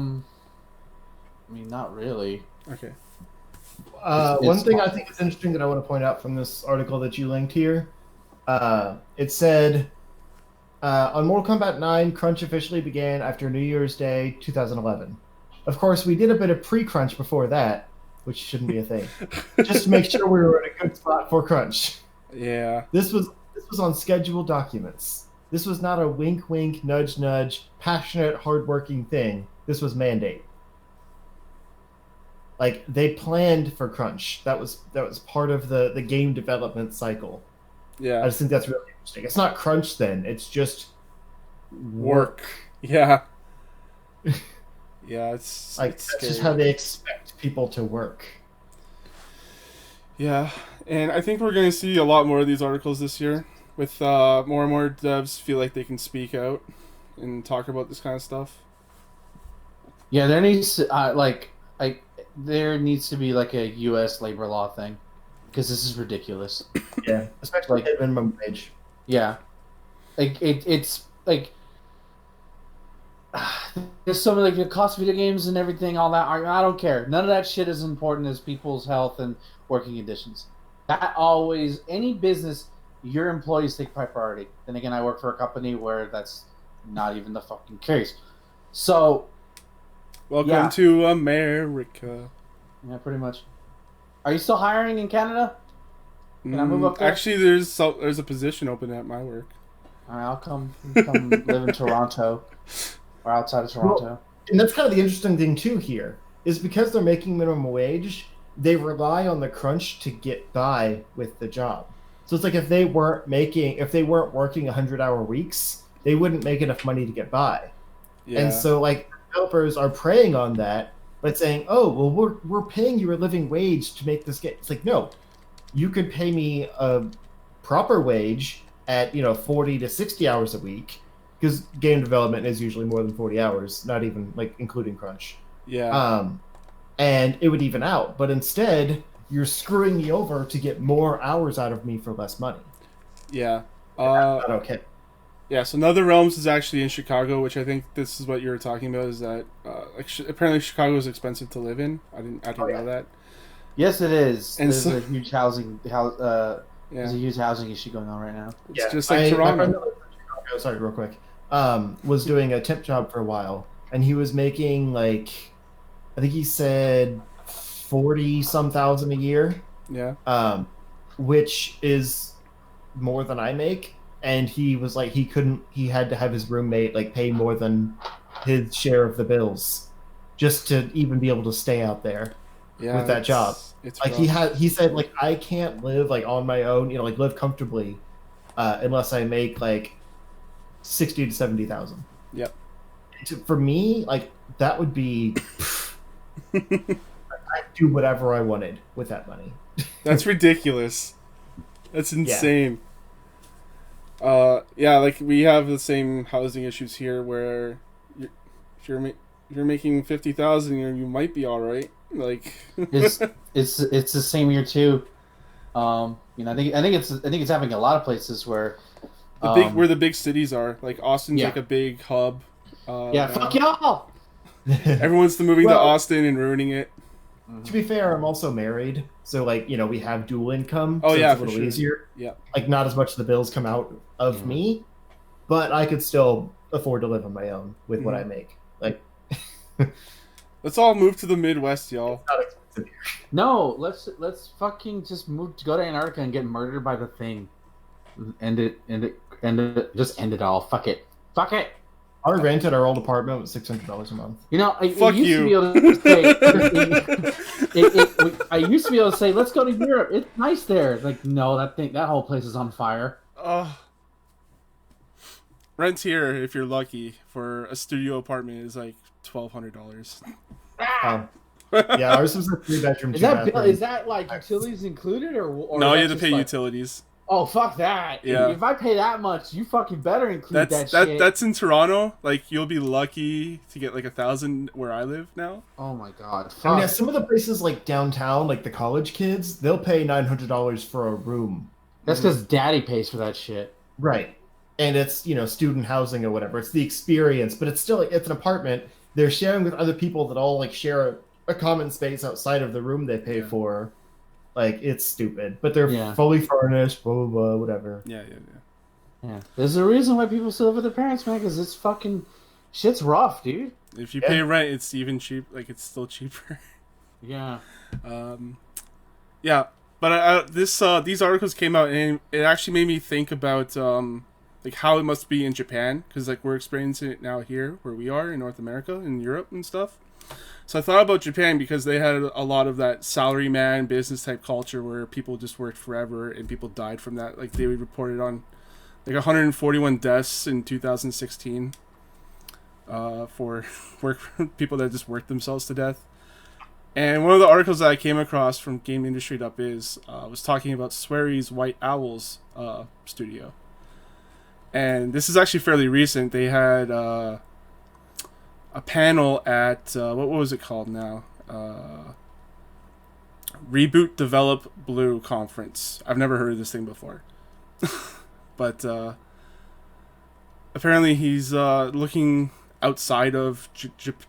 mean, not really. Okay. One thing I think is interesting that I want to point out from this article that you linked here, it said, on Mortal Kombat 9, crunch officially began after New Year's Day 2011. Of course, we did a bit of pre-crunch before that, which shouldn't be a thing, just to make sure we were in a good spot for crunch. Yeah. This was on scheduled documents. This was not a wink, wink, nudge, nudge, passionate, hardworking thing. This was mandate. Like, they planned for crunch. That was part of the game development cycle. Yeah. I just think that's really interesting. It's not crunch then. It's just work. Yeah. Yeah, it's like it's that's scary. just how they expect people to work. Yeah, and I think we're going to see a lot more of these articles this year with more and more devs feel like they can speak out and talk about this kind of stuff. Yeah, there needs to, there needs to be like a U.S. labor law thing because this is ridiculous. Yeah, especially like minimum wage. Yeah, it's like there's so many like the cost of video games and everything, all that. I don't care. None of that shit is important as people's health and working conditions. That always any business, your employees take priority. Then again, I work for a company where that's not even the fucking case. So, welcome to America. Yeah, pretty much. Are you still hiring in Canada? Can I move up there? Actually, there's a position open at my work. All right, I'll come live in Toronto or outside of Toronto. Well, and that's kind of the interesting thing too here is because they're making minimum wage, they rely on the crunch to get by with the job. So it's like if they weren't working 100-hour weeks, they wouldn't make enough money to get by. Yeah. And so like developers are preying on that, but saying, "Oh, well, we're paying you a living wage to make this game." It's like, no, you could pay me a proper wage at 40 to 60 hours a week, because game development is usually more than 40 hours, not even like including crunch. Yeah. And it would even out, but instead you're screwing me over to get more hours out of me for less money. Yeah. That's not okay. Yeah, so NetherRealms is actually in Chicago, which I think this is what you were talking about. Is that apparently Chicago is expensive to live in? I didn't know that. Yes, it is. And there's a huge housing there's a huge housing issue going on right now. It's just like Toronto. My friend Chicago, sorry, real quick. Was doing a temp job for a while, and he was making I think he said 40-some thousand a year. Yeah. Which is more than I make. And he was like, he had to have his roommate pay more than his share of the bills just to even be able to stay out there. Yeah, with that job. It's like rough. he said like I can't live like on my own, like live comfortably, unless I make like 60 to 70,000. Yep. For me, like that would be I'd do whatever I wanted with that money. That's ridiculous. That's insane. Yeah, like we have the same housing issues here where if you're making 50,000, you might be all right. Like it's the same here too. I think it's happening a lot of places where where the big cities are. Like Austin's like a big hub. Fuck y'all. Everyone's moving to Austin and ruining it. To be fair, I'm also married, so like we have dual income. Oh so yeah, it's a little easier. Yeah, like not as much of the bills come out of me, but I could still afford to live on my own with what I make. Like, let's all move to the Midwest, y'all. No, let's fucking just move to go to Antarctica and get murdered by the Thing. End it. Just end it all. Fuck it. I rented our old apartment with $600 a month. Fuck you. To be able to say, I used to be able to say, let's go to Europe. It's nice there. Like, no, that whole place is on fire. Rent here, if you're lucky, for a studio apartment is like $1,200. Yeah, ours was a 3-bedroom. Is that like utilities included or no? You have to pay utilities. Oh, fuck that. Yeah. If I pay that much, you fucking better include that shit. That's in Toronto. Like, you'll be lucky to get like 1,000 where I live now. Oh my god. I mean, some of the places like downtown, like the college kids, they'll pay $900 for a room. That's because daddy pays for that shit. Right. And it's, student housing or whatever. It's the experience, but it's still like, it's an apartment. They're sharing with other people that all like share a common space outside of the room they pay for. Like, it's stupid, but they're fully furnished, blah, blah, blah, whatever. Yeah. There's a reason why people still live with their parents, man, because it's fucking... Shit's rough, dude. If you pay rent, it's even cheap. Like, it's still cheaper. Yeah. Yeah, but these articles came out, and it actually made me think about, like, how it must be in Japan, because, like, we're experiencing it now here, where we are, in North America, in Europe and stuff. So I thought about Japan because they had a lot of that salaryman business type culture where people just worked forever and people died from that. Like they reported on like 141 deaths in 2016 for people that just worked themselves to death. And one of the articles that I came across from Game Industry Biz was talking about Swery's White Owls studio. And this is actually fairly recent. They had a panel at what was it called now? Reboot Develop Blue Conference. I've never heard of this thing before, but apparently he's looking outside of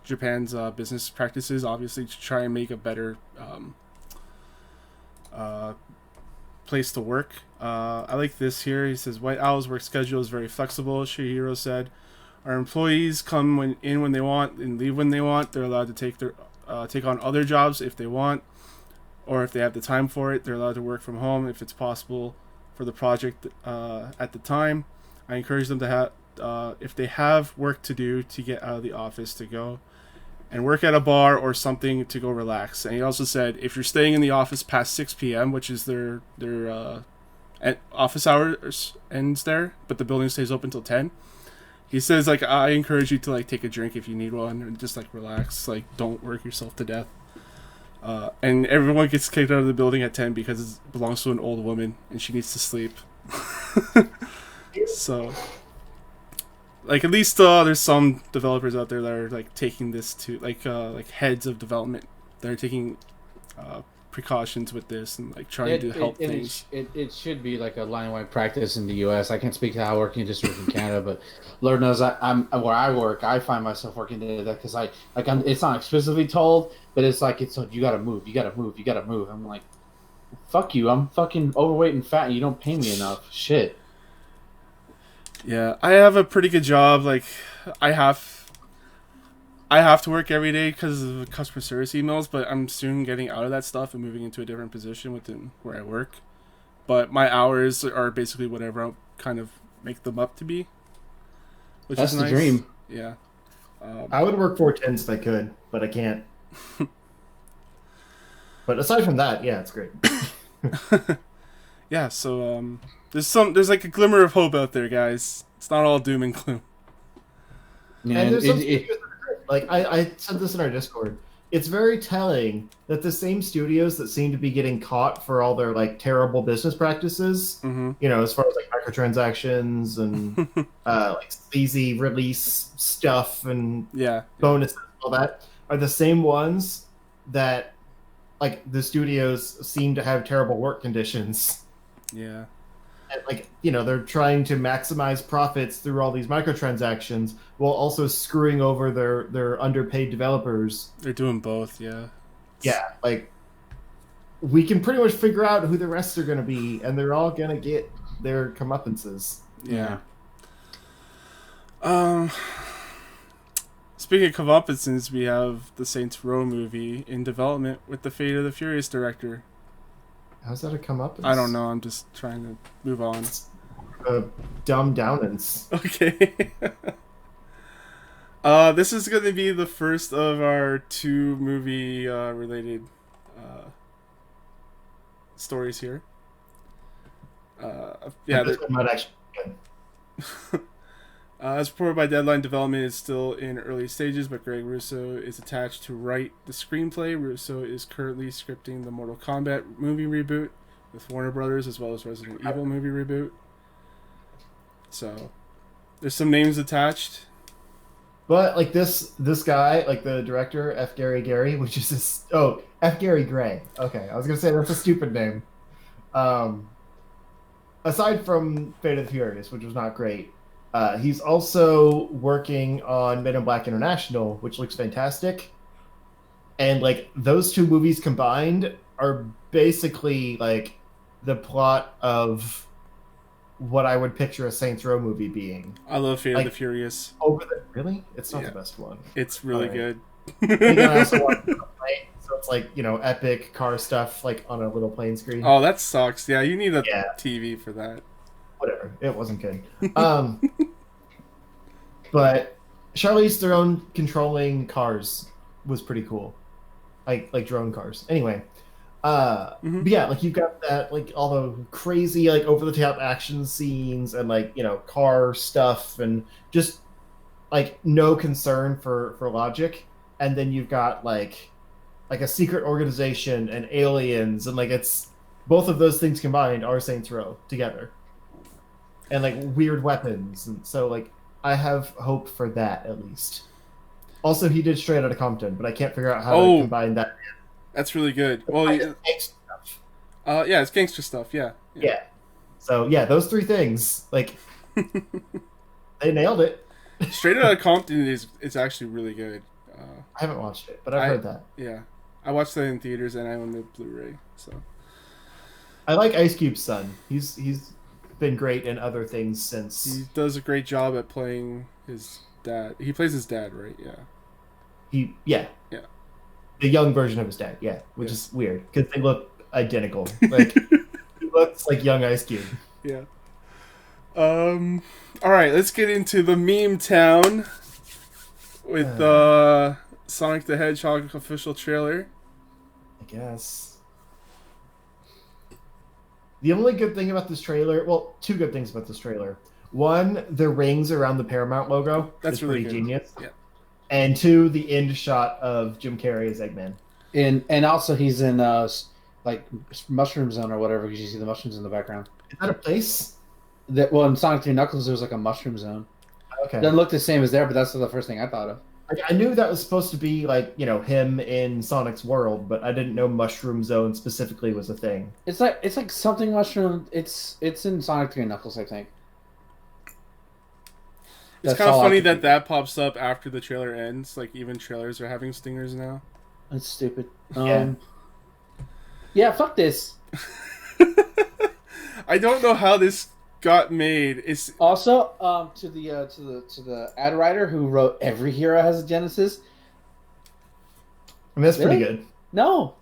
Japan's business practices, obviously, to try and make a better place to work. I like this here. He says White Owl's work schedule is very flexible. Shihiro said. Our employees come when they want and leave when they want. They're allowed to take on other jobs if they want, or if they have the time for it. They're allowed to work from home if it's possible for the project at the time. I encourage them to have, if they have work to do, to get out of the office, to go and work at a bar or something to go relax. And he also said if you're staying in the office past 6 p.m., which is their office hours ends there, but the building stays open till 10. He says, like, I encourage you to, like, take a drink if you need one and just, like, relax. Like, don't work yourself to death. And everyone gets kicked out of the building at 10 because it belongs to an old woman and she needs to sleep. So, like, at least there's some developers out there that are, like, taking this to, like heads of development. They're taking precautions with this and like trying to help things. It should be like a line-wide practice in the U.S. I can't speak to how working industry is in Canada, but Lord knows I'm where I work. I find myself working to that because it's not explicitly told, but it's like you gotta move. I'm like, fuck you. I'm fucking overweight and fat, and you don't pay me enough. Shit. Yeah, I have a pretty good job. Like, I have to work every day because of customer service emails, but I'm soon getting out of that stuff and moving into a different position within where I work. But my hours are basically whatever I'll kind of make them up to be. Which That's is the nice. dream. Yeah. I would work 4 10s if I could, but I can't. But aside from that, yeah, it's great. Yeah, so there's like a glimmer of hope out there, guys. It's not all doom and gloom. Yeah, And there's some studios that are great. Like I said this in our Discord. It's very telling that the same studios that seem to be getting caught for all their like terrible business practices, you know, as far as like microtransactions and like sleazy release stuff and bonuses and all that, are the same ones that like the studios seem to have terrible work conditions. Yeah. And, like, you know, they're trying to maximize profits through all these microtransactions while also screwing over their underpaid developers. They're doing both, yeah. Yeah, like we can pretty much figure out who the rest are going to be, and they're all going to get their comeuppances. Yeah. Speaking of comeupances, we have the Saints Row movie in development with the Fate of the Furious director. How's that a comeuppance? I don't know. I'm just trying to move on. Dumb downance. Okay. This is going to be the first of our 2 movie related stories here. Yeah, this one might actually be good. As reported by Deadline, development is still in early stages, but Greg Russo is attached to write the screenplay. Russo is currently scripting the Mortal Kombat movie reboot with Warner Brothers, as well as Resident Evil movie reboot. So, there's some names attached. But like this guy, like the director, F. Gary Gray, which is this, F. Gary Gray. Okay, I was gonna say that's a stupid name. Aside from Fate of the Furious, which was not great. He's also working on Men in Black International, which looks fantastic. And like those 2 movies combined are basically like the plot of what I would picture a Saints Row movie being. I love Fate of the Furious. Really? It's not the best one. It's really good. And I also watch it on a plane, so it's like, you know, epic car stuff like on a little plane screen. Oh, that sucks. Yeah, you need a TV for that. Whatever. It wasn't good. But Charlize Theron controlling cars was pretty cool. Like drone cars. Anyway. But yeah, like you've got that, like all the crazy, like over the top action scenes and like, you know, car stuff and just like no concern for logic. And then you've got like a secret organization and aliens and like it's both of those things combined are Saints Row together. And like weird weapons, and so like I have hope for that at least. Also, he did Straight Outta Compton, but I can't figure out how to combine that. That's really good. Well, gangster stuff. Yeah, it's gangster stuff. Yeah. So yeah, those 3 things, like they nailed it. Straight Outta Compton is actually really good. I haven't watched it, but I've heard that. Yeah, I watched that in theaters and I own the Blu-ray. So I like Ice Cube's son. He's been great in other things since. He does a great job at playing his dad. He plays his dad, right? Yeah. The young version of his dad, which is weird because they look identical. Like he looks like young Ice Cube. Yeah. All right, let's get into the meme town with Sonic the Hedgehog official trailer. I guess. The only good thing about this trailer, well, 2 good things about this trailer. 1, the rings around the Paramount logo. That's really pretty genius. Yeah. And 2, the end shot of Jim Carrey as Eggman. And also he's in like Mushroom Zone or whatever because you see the mushrooms in the background. Is that a place? Well, in Sonic 3 Knuckles there was like a Mushroom Zone. Okay. Doesn't look the same as there, but that's the first thing I thought of. Like, I knew that was supposed to be like, you know, him in Sonic's world, but I didn't know Mushroom Zone specifically was a thing. It's like something mushroom. It's in Sonic 3 Knuckles, I think. It's kind of funny that pops up after the trailer ends. Like even trailers are having stingers now. That's stupid. Yeah, fuck this. I don't know how this got made. It's also to the ad writer who wrote Every Hero Has a Genesis. I mean, that's pretty good. No.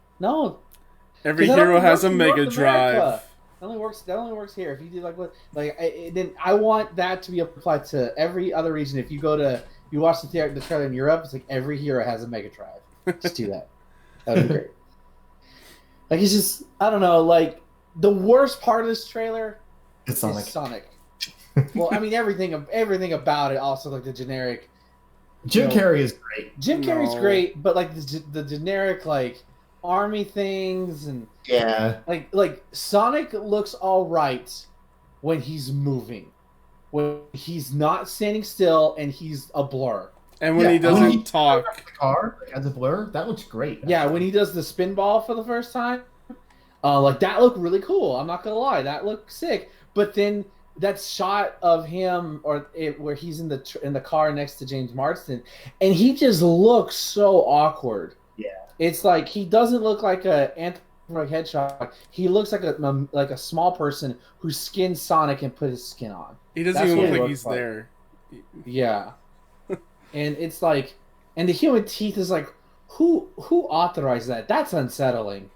Every hero has a Mega Drive. That only works here. If you do then I want that to be applied to every other region. If you watch the trailer in Europe, it's like every hero has a Mega Drive. Just do that. That would be great. Like it's just I don't know. Like the worst part of this trailer It's is Sonic. Sonic. Well, I mean everything about it. Also like the generic. Jim You know, Carrey is great. Jim Carrey's No. great, but like the generic like army things and Yeah. like Sonic looks all right when he's moving, when he's not standing still and he's a blur. And when Yeah, he when doesn't he- talk, The car like, as a blur, that looks great. Yeah, actually. when he does the spin ball for the first time, like that looked really cool. I'm not gonna lie, that looked sick. But then that shot of him where he's in the car next to James Marsden, and he just looks so awkward. Yeah. It's like he doesn't look like a anthropomorphic hedgehog. He looks like a small person who skinned Sonic and put his skin on. he doesn't That's even what look it like looks he's like. there. Yeah, and it's like, and the human teeth is like, who authorized that? That's unsettling.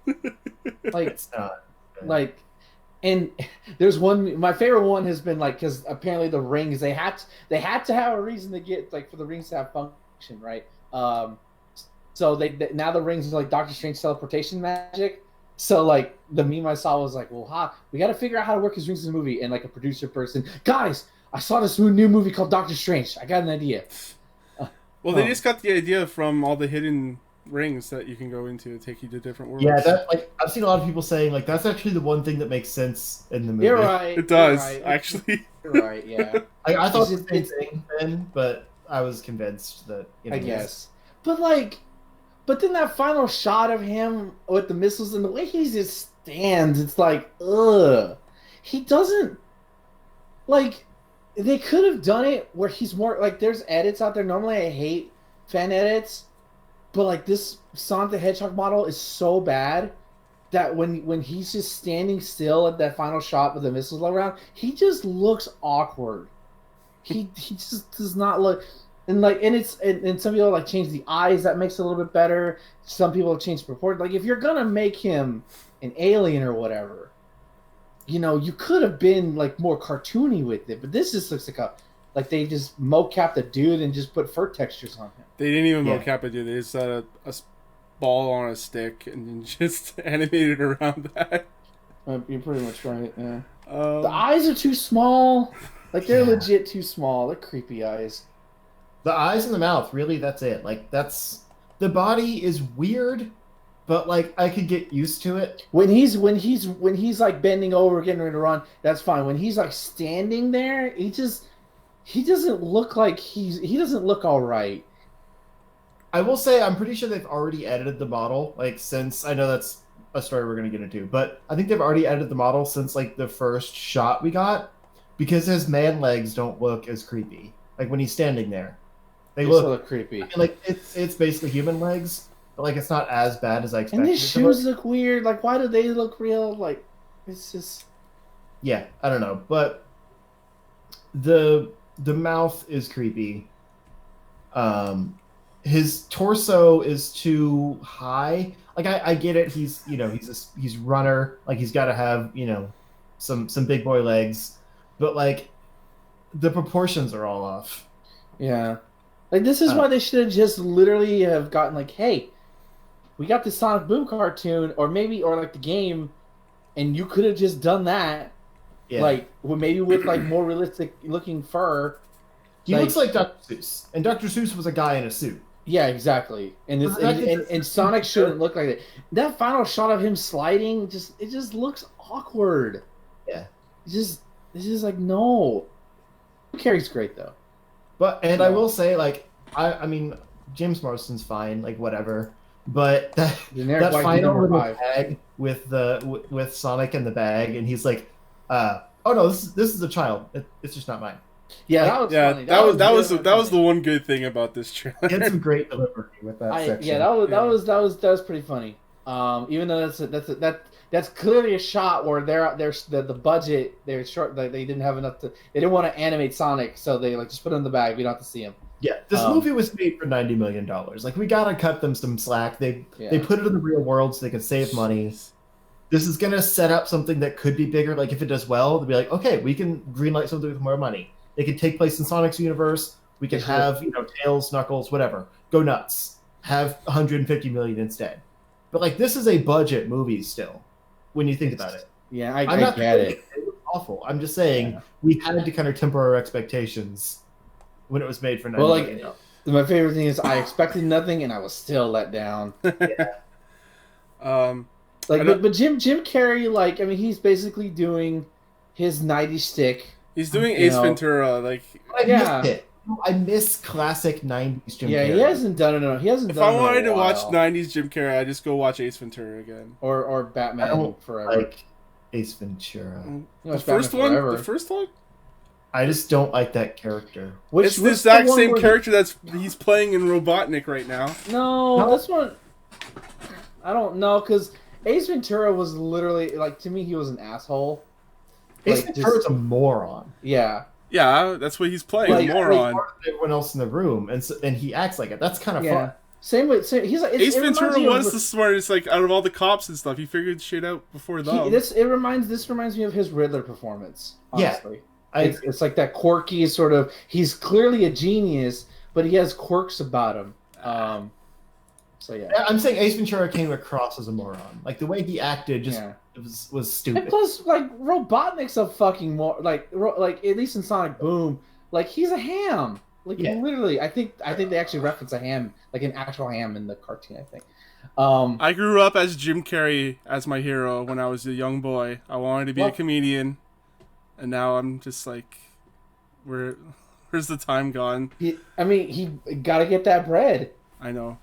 Like, It's not. like, and there's one. My favorite one has been like because apparently the rings they had to have a reason to get like for the rings to have function, right? So now the rings are like Doctor Strange teleportation magic. So like the meme I saw was like, well, we got to figure out how to work his rings in the movie. And like a producer person, guys, I saw this new movie called Doctor Strange. I got an idea. Well, they Oh. just got the idea from all the hidden rings that you can go into to take you to different worlds. Yeah, that like I've seen a lot of people saying like that's actually the one thing that makes sense in the movie. You're right. It does, You're right. actually. You're right. Yeah. I thought the It's- same it's- thing then, but I was convinced that I guess. But like, but then that final shot of him with the missiles and the way he just stands, it's like, ugh. He doesn't like. They could have done it where he's more like. There's edits out there. Normally, I hate fan edits, but like this Sonic the Hedgehog model is so bad that when he's just standing still at that final shot with the missiles all around, he just looks awkward. He just does not look. And like, and some people like change the eyes. That makes it a little bit better. Some people have changed proportion. Like, if you're gonna make him an alien or whatever, you could have been like more cartoony with it. But this just looks like they just mocapped a dude and just put fur textures on him. They didn't even Yeah. mocap it, dude. They just had a ball on a stick and then just animated around that. You're pretty much right. Yeah. Um, The eyes are too small. Like they're Yeah. legit too small. They're creepy eyes. The eyes and the mouth, really, that's it. Like that's the body is weird, but like I could get used to it. When he's like bending over, getting ready to run, that's fine. When he's like standing there, he doesn't look like he doesn't look all right. I will say I'm pretty sure they've already edited the model, like since I know that's a story we're gonna get into, but I think they've already edited the model since like the first shot we got, because his man legs don't look as creepy. Like when he's standing there. They They look still look creepy. like it's basically human legs, but like it's not as bad as I expected. And his it to look. shoes look weird. Like, why do they look real? Like, it's just Yeah, I don't know, but the mouth is creepy. His torso is too high. Like I get it. He's he's runner. Like he's got to have some big boy legs, but like the proportions are all off. yeah. Like this is why they should have just literally have gotten like, hey, we got the Sonic Boom cartoon, or like the game, and you could have just done that. Yeah, Like maybe with like more realistic looking fur. he looks like Dr. Seuss, and Dr. Seuss was a guy in a suit. Yeah, exactly. And this, Well, and Sonic shouldn't look like that. That final shot of him sliding it just looks awkward. Yeah. It's just like no. Carrie's great though. But I will say, like, I mean, James Marsden's fine, like whatever. But that Generic white final number little 5. bag with Sonic in the bag, and he's like, "Oh no, this is a child. It's just not mine." Yeah, that was yeah, funny. that was really that was the funny. one good thing about this trailer. He had some great delivery with that section. Yeah, that was pretty funny. Even though that's clearly a shot where the budget they're short. They didn't have enough they didn't want to animate Sonic, so they like just put it in the bag. We don't have to see him. Yeah, this movie was made for $90 million. Like, we gotta cut them some slack. They put it in the real world so they can save money. This is gonna set up something that could be bigger. Like, if it does well, they'll be like, okay, we can greenlight something with more money. They could take place in Sonic's universe. We can have Tails, Knuckles, whatever. Go nuts. Have 150 million instead. but like this is a budget movie still, when you think about it. Yeah, I'm I not get saying it. It was awful. I'm just saying Yeah. we had to kind of temper our expectations when it was made for $90 Well, million. my favorite thing is I expected nothing and I was still let down. But Jim Carrey, like, I mean, he's basically doing his 90s shtick. He's doing Ace Ventura, like. I miss classic 90s Jim Carrey. Yeah, he hasn't done it. He hasn't If done it. I wanted in a to watch while. 90s Jim Carrey, I just go watch Ace Ventura again. Or Batman I don't Forever. like Ace Ventura. The first one? Forever. The first one? I just don't like that character. It's the exact same character he's playing in Robotnik right now. No, this one... I don't know, because Ace Ventura was literally... Like, to me, he was an asshole. Ace Ventura's a moron. Yeah. Yeah, that's what he's playing, a moron. Everyone else in the room, and he acts like it. That's kind of fun. Same with he's like Ace Ventura was the smartest, like out of all the cops and stuff. He figured shit out before them. This reminds me of his Riddler performance. Honestly, yeah, it's like that quirky sort of. He's clearly a genius, but he has quirks about him. So yeah, I'm saying Ace Ventura came across as a moron. Like the way he acted, just was stupid. And plus, like Robotnik's a fucking like at least in Sonic Boom, like he's a ham. Like literally, I think they actually reference a ham, like an actual ham in the cartoon. I think. I grew up as Jim Carrey as my hero when I was a young boy. I wanted to be a comedian, and now I'm just like, where's the time gone? He got to get that bread. I know.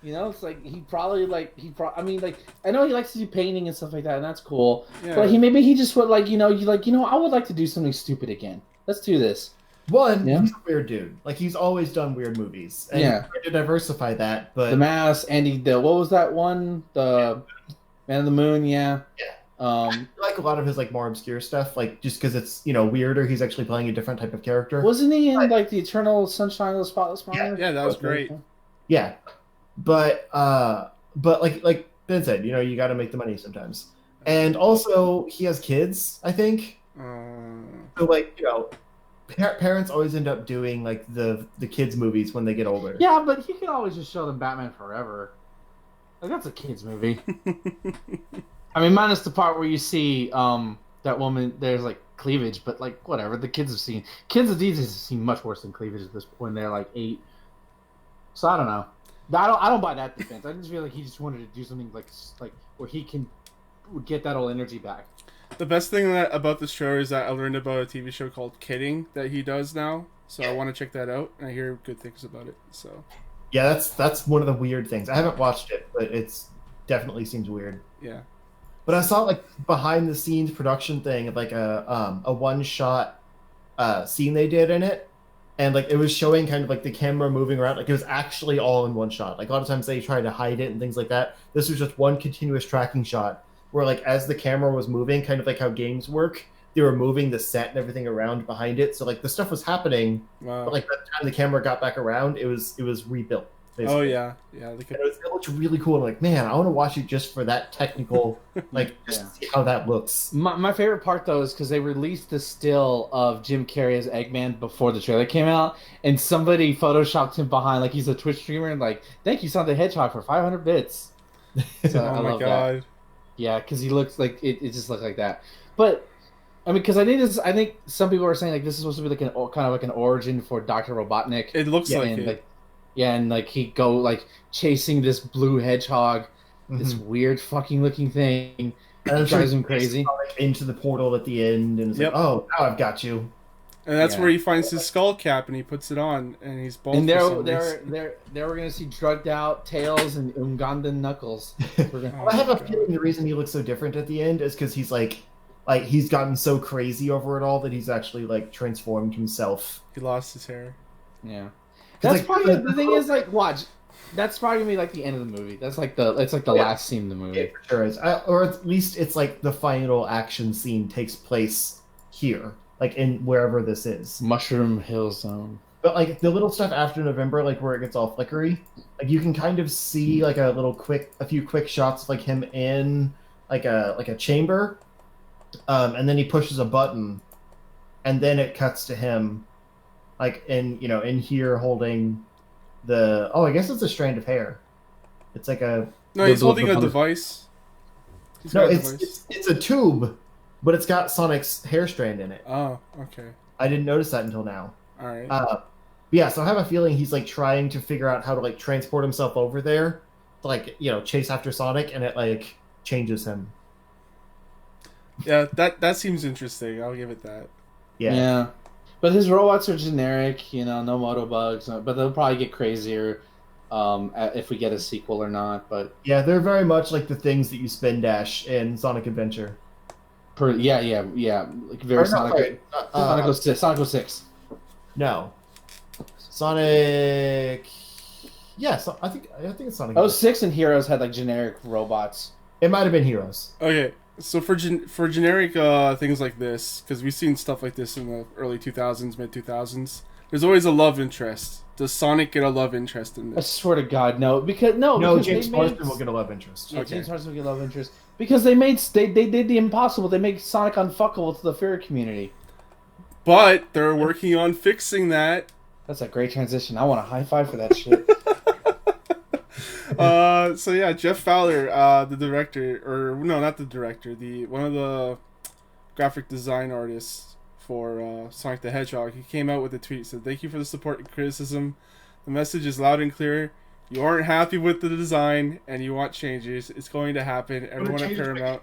You know, it's like I mean, like I know he likes to do painting and stuff like that, and that's cool. Yeah. But he just would I would like to do something stupid again. Let's do this. He's a weird dude. Like he's always done weird movies. And he's trying to diversify that, but The Mask, what was that one? The Man of the Moon, yeah. I like a lot of his like more obscure stuff, like just because it's weirder. He's actually playing a different type of character. Wasn't he in like the Eternal Sunshine of the Spotless Mind? Yeah, that was great. Yeah, but like Ben said, you got to make the money sometimes, and also he has kids. I think so. Like parents always end up doing like the kids movies when they get older. Yeah, but you can always just show them Batman Forever. Like that's a kids movie. I mean, minus the part where you see that woman. There's like cleavage, but like whatever. The kids these days have seen much worse than cleavage at this point. When they're like 8. So I don't know. I don't buy that defense. I just feel like he just wanted to do something like where he can get that old energy back. The best thing about this show is that I learned about a TV show called Gettin that he does now. So I want to check that out, and I hear good things about it. So yeah, that's one of the weird things. I haven't watched it, but it's definitely seems weird. Yeah. But I saw like behind the scenes production thing of like a one shot scene they did in it, and like it was showing kind of like the camera moving around, like it was actually all in one shot. Like a lot of times they try to hide it and things like that. This was just one continuous tracking shot where like as the camera was moving, kind of like how games work, they were moving the set and everything around behind it. So like the stuff was happening, but like by the time the camera got back around, it was rebuilt. Basically. Oh yeah. It looked really cool. I'm like, man, I want to watch it just for that technical, like just to see how that looks. My favorite part though is because they released the still of Jim Carrey as Eggman before the trailer came out, and somebody photoshopped him behind like he's a Twitch streamer and like, thank you, Sonic the Hedgehog, for 500 bits. So oh my god. That. Yeah, because he looks like it just looked like that. But I mean, because I think some people are saying like this is supposed to be like kind of like an origin for Dr. Robotnik. It looks like it. Like, yeah, and like he go like chasing this blue hedgehog, this weird fucking looking thing. And it drives him crazy. Into the portal at the end, and it's like, oh, now I've got you. And that's where he finds his skull cap, and he puts it on, and he's both. And there we're gonna see drugged out Tails and Ugandan Knuckles. I have a feeling the reason he looks so different at the end is because he's like he's gotten so crazy over it all that he's actually like transformed himself. He lost his hair. Yeah, that's like, probably the thing is like watch. That's probably gonna be like the end of the movie. That's like the last scene in the movie. It sure is. Or at least it's like the final action scene takes place here. Like in wherever this is. Mushroom Hill Zone. But like the little stuff after November, like where it gets all flickery, like you can kind of see like a few quick shots of like him in like a chamber, and then he pushes a button, and then it cuts to him, like in here holding I guess it's a strand of hair. It's like No, he's holding a device. He's No, got a device. it's a tube, but it's got Sonic's hair strand in it. Oh, okay. I didn't notice that until now. All right. Yeah, so I have a feeling he's like trying to figure out how to like transport himself over there, to, like, you know, chase after Sonic, and it like changes him. Yeah, that seems interesting. I'll give it that. Yeah. But his robots are generic, you know, no moto bugs, but they'll probably get crazier if we get a sequel or not. But Yeah, they're very much like the things that you spin dash in Sonic Adventure. yeah, like very Sonic. Sonic 06. No. Sonic. Yeah, so I think it's Sonic. 06 and Heroes had like generic robots. It might have been Heroes. Okay, so for generic things like this, because we've seen stuff like this in the early 2000s, mid 2000s. There's always a love interest. Does Sonic get a love interest in I this? swear to God, no. Because James Marsden will get a love interest. Yeah, Okay. James Marsden will get a love interest because they did the impossible. They make Sonic unfuckable to the furry community. But they're working on fixing that. That's a great transition. I want a high five for that shit. So yeah, Jeff Fowler, the director, or no, not the director, one of the graphic design artists for Sonic the Hedgehog, he came out with a tweet, said, "Thank you for the support and criticism. The message is loud and clear. You aren't happy with the design and you want changes. It's going to happen. Everyone at Paramount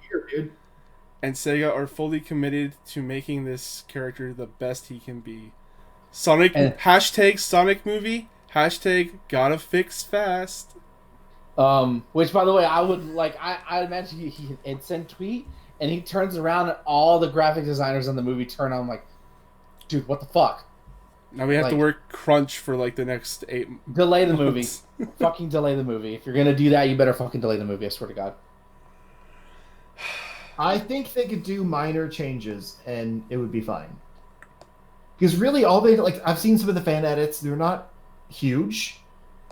and Sega are fully committed to making this character the best he can be. Sonic hashtag Sonic movie, hashtag gotta fix fast." Which, by the way, I would like. I imagine he instant tweet, and he turns around, and all the graphic designers on the movie turn on. I'm like, dude, what the fuck? Now we have to work crunch for like the next 8 months. Delay the movie. Fucking delay the movie. If you're gonna do that, you better fucking delay the movie. I swear to God. I think they could do minor changes and it would be fine. Because really, all they like, I've seen some of the fan edits. They're not huge.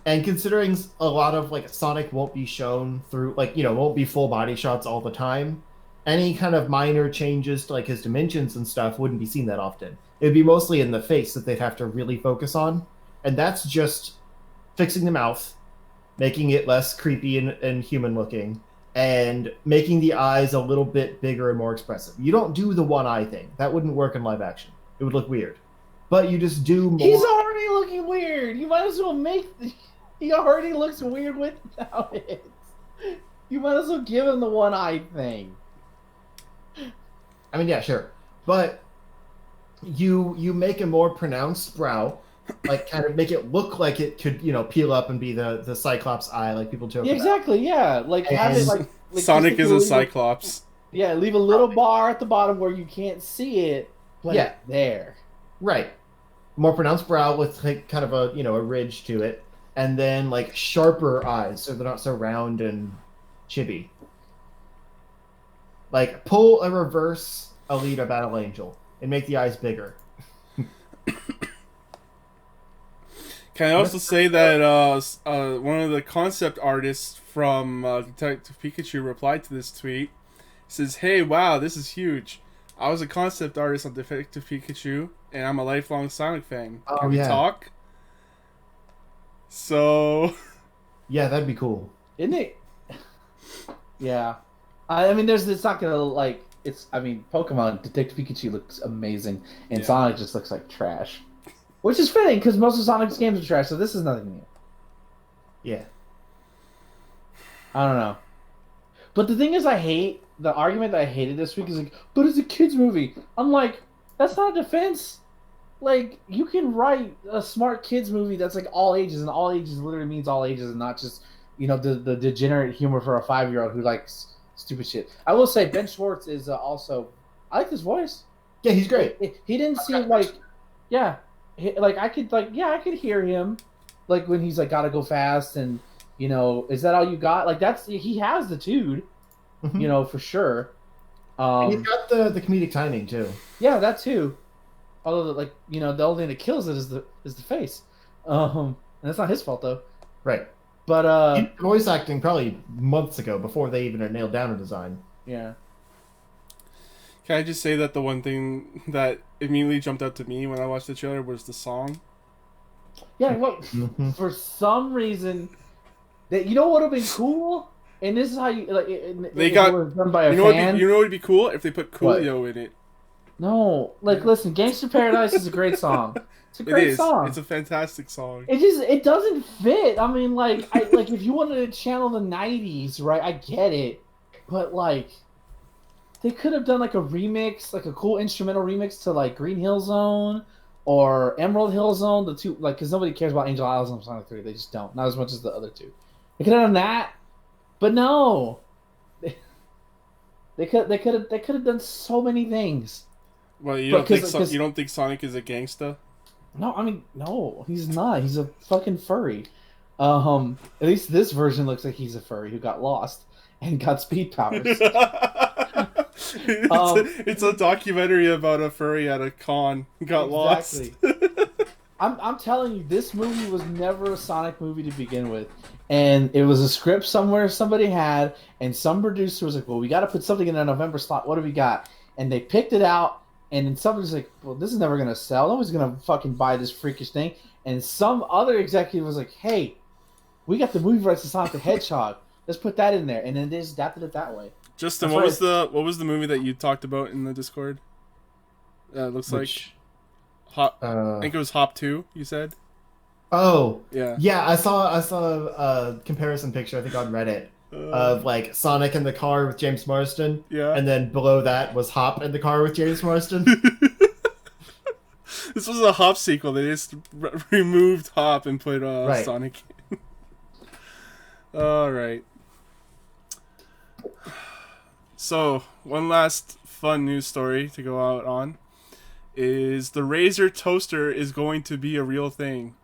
And considering a lot of like Sonic won't be shown through, like, you know, won't be full body shots all the time, any kind of minor changes to like his dimensions and stuff wouldn't be seen that often. It'd be mostly in the face that they'd have to really focus on, and that's just fixing the mouth, making it less creepy and human looking, and making the eyes a little bit bigger and more expressive. You don't do the one eye thing. That wouldn't work in live action. It would look weird. But you just do more. He's already looking weird. You might as well make. He already looks weird without it. You might as well give him the one eye thing. I mean, yeah, sure, but you make a more pronounced brow, like kind of make it look like it could, you know, peel up and be the Cyclops eye, like people joke about. Exactly, yeah. Like have it like Sonic is a Cyclops. Yeah, leave a little bar at the bottom where you can't see it, but it's there. Right. More pronounced brow with like kind of a, you know, a ridge to it, and then like sharper eyes so they're not so round and chibi. Like pull a reverse Alita Battle Angel and make the eyes bigger. Can I also say that one of the concept artists from Detective Pikachu replied to this tweet. He says, "Hey, wow, this is huge. I was a concept artist on Detective Pikachu, and I'm a lifelong Sonic fan. Can we talk?" So... Yeah, that'd be cool. Isn't it? Yeah. I mean, it's not gonna, like... I mean, Pokemon Detective Pikachu looks amazing, and Sonic just looks like trash. Which is fitting, because most of Sonic's games are trash, so this is nothing new. Yeah. I don't know. But the thing is, the argument that I hated this week is like, but it's a kid's movie. I'm like, that's not a defense. Like, you can write a smart kids movie that's like all ages, and all ages literally means all ages, and not just, you know, the degenerate humor for a 5-year-old who likes stupid shit. I will say Ben Schwartz is also, I like his voice. Yeah, he's great. He didn't seem like, I could hear him, like when he's like gotta go fast and, you know, is that all you got? Like he has the dude, you know, for sure. And he's got the comedic timing too. Yeah, that too. Although, like, you know, the only thing that kills it is the face. And that's not his fault though. Right. But voice acting probably months ago before they even nailed down a design. Yeah. Can I just say that the one thing that immediately jumped out to me when I watched the trailer was the song? Yeah, well, for some reason, that, you know what would have been cool? And this is how you like. They if got. it was done by a You know, fan. what would be cool if they put Coolio in it. No, like listen, "Gangster Paradise" is a great song. It's a great song. It's a fantastic song. It doesn't fit. I mean, like if you wanted to channel the '90s, right? I get it, but like they could have done like a remix, like a cool instrumental remix to like Green Hill Zone or Emerald Hill Zone. The two, like, because nobody cares about Angel Isles on Sonic 3. They just don't. Not as much as the other two. They could have done that, but no. They could have done so many things. Well, you don't think Sonic is a gangsta? No, I mean, no, he's not. He's a fucking furry. At least this version looks like he's a furry who got lost and got speed powers. It's a documentary about a furry at a con who got lost. I'm telling you, this movie was never a Sonic movie to begin with. And it was a script somewhere somebody had, and some producer was like, well, we got to put something in a November slot. What do we got? And they picked it out, and then somebody's like, well, this is never going to sell. Nobody's going to fucking buy this freakish thing. And some other executive was like, hey, we got the movie rights to Sonic the Hedgehog. Let's put that in there. And then they just adapted it that way. Justin, what was the movie that you talked about in the Discord? It looks like Hop. I think it was Hop 2, you said? Oh, yeah. I saw a comparison picture, I think, on Reddit of like Sonic in the car with James Marsden, and then below that was Hop in the car with James Marsden. This was a Hop sequel. They just removed Hop and put Sonic in. All right. So, one last fun news story to go out on is the Razer toaster is going to be a real thing.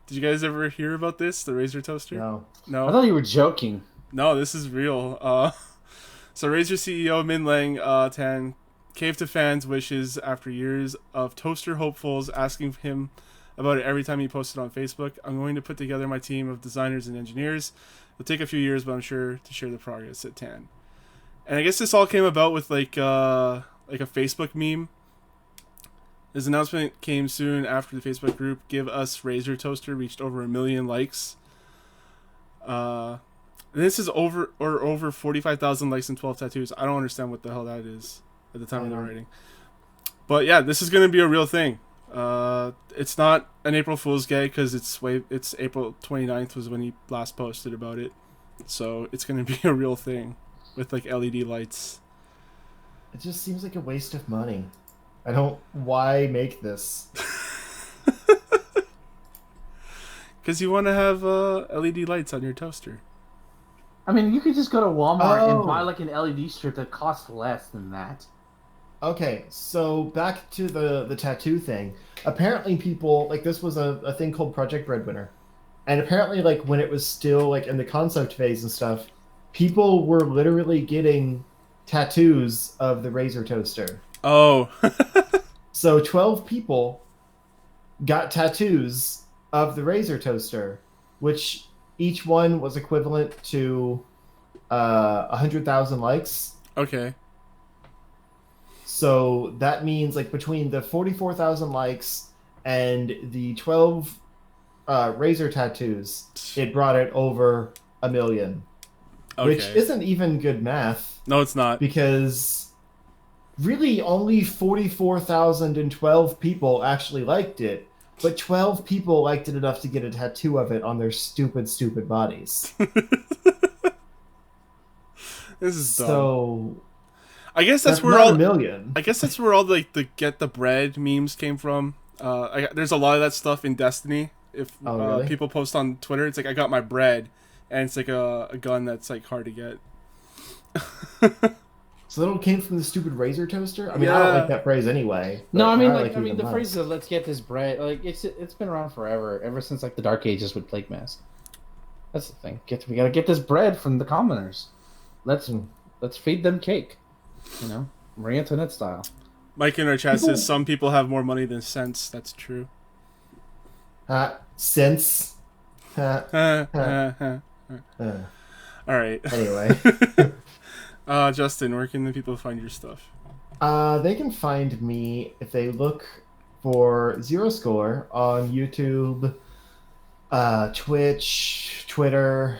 Did you guys ever hear about this? The Razer toaster? No. I thought you were joking. No, this is real. So Razer CEO Min Lang Tan caved to fans' wishes after years of toaster hopefuls asking him about it every time he posted on Facebook. I'm going to put together my team of designers and engineers. It'll take a few years, but I'm sure to share the progress, said Tan. And I guess this all came about with like a Facebook meme. His announcement came soon after the Facebook group Give Us Razer Toaster reached over 1 million likes. And this is over 45,000 likes and 12 tattoos. I don't understand what the hell that is at the time of the writing. But yeah, this is going to be a real thing. It's not an April Fool's Gag because it's April 29th was when he last posted about it. So it's going to be a real thing with like LED lights. It just seems like a waste of money. Why make this? Because you want to have LED lights on your toaster. I mean, you could just go to Walmart and buy like an LED strip that costs less than that. Okay, so back to the tattoo thing. Apparently people, like, this was a thing called Project Breadwinner. And apparently, like, when it was still, like, in the concept phase and stuff, people were literally getting tattoos of the Razer toaster. Oh. So 12 people got tattoos of the Razer toaster, which each one was equivalent to 100,000 likes. Okay. So that means like between the 44,000 likes and the 12 Razer tattoos, it brought it over 1 million. Okay. Which isn't even good math. No, it's not. Because really only 44,012 people actually liked it, but 12 people liked it enough to get a tattoo of it on their stupid bodies. This is dumb. So I guess that's where all 1 million. I guess that's where all the get the bread memes came from. There's a lot of that stuff in Destiny. If really? People post on Twitter, it's like I got my bread, and it's like a gun that's like hard to get. So that all came from the stupid Razer toaster? I mean, I don't like that phrase anyway. No, I mean, the phrase of "let's get this bread," like it's been around forever, ever since like the Dark Ages with Plague Mask. That's the thing. We gotta get this bread from the commoners. Let's feed them cake. You know, Marie Antoinette style. Mike in our chat says some people have more money than sense. That's true. Sense. All right. Anyway. Justin, where can the people find your stuff? They can find me if they look for Zero Score on YouTube, Twitch, Twitter,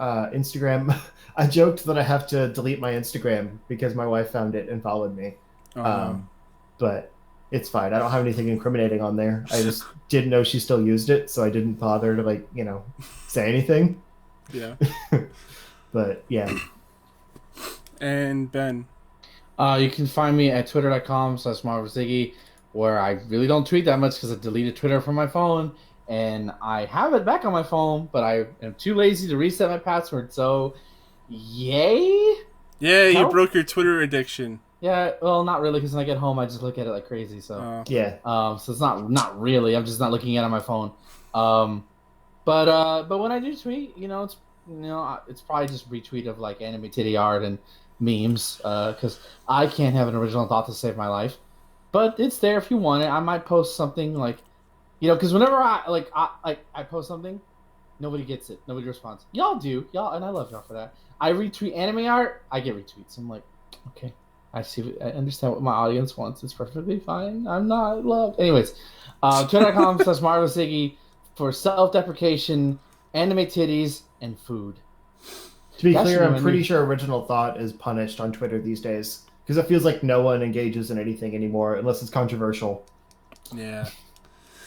Instagram. I joked that I have to delete my Instagram because my wife found it and followed me. But it's fine. I don't have anything incriminating on there. I just didn't know she still used it, so I didn't bother to, like, you know, say anything. Yeah. But yeah. And Ben. You can find me at twitter.com/MarvelZiggy, where I really don't tweet that much because I deleted Twitter from my phone, and I have it back on my phone, but I am too lazy to reset my password. So, yay! Yeah, you broke your Twitter addiction. Yeah, well, not really, because when I get home, I just look at it like crazy. So yeah. So it's not really. I'm just not looking at it on my phone. But when I do tweet, it's probably just retweet of like anime titty art and memes, because I can't have an original thought to save my life. But it's there if you want it. I might post something like, because whenever I post something, nobody gets it, nobody responds. Y'all do, and I love y'all for that. I retweet anime art, I get retweets. I'm like, okay, I understand what my audience wants. It's perfectly fine. I'm not loved. Anyways, twitter.com/MarvelZiggy for self-deprecation, anime titties, and food. To be clear, I'm pretty sure original thought is punished on Twitter these days, because it feels like no one engages in anything anymore unless it's controversial. Yeah.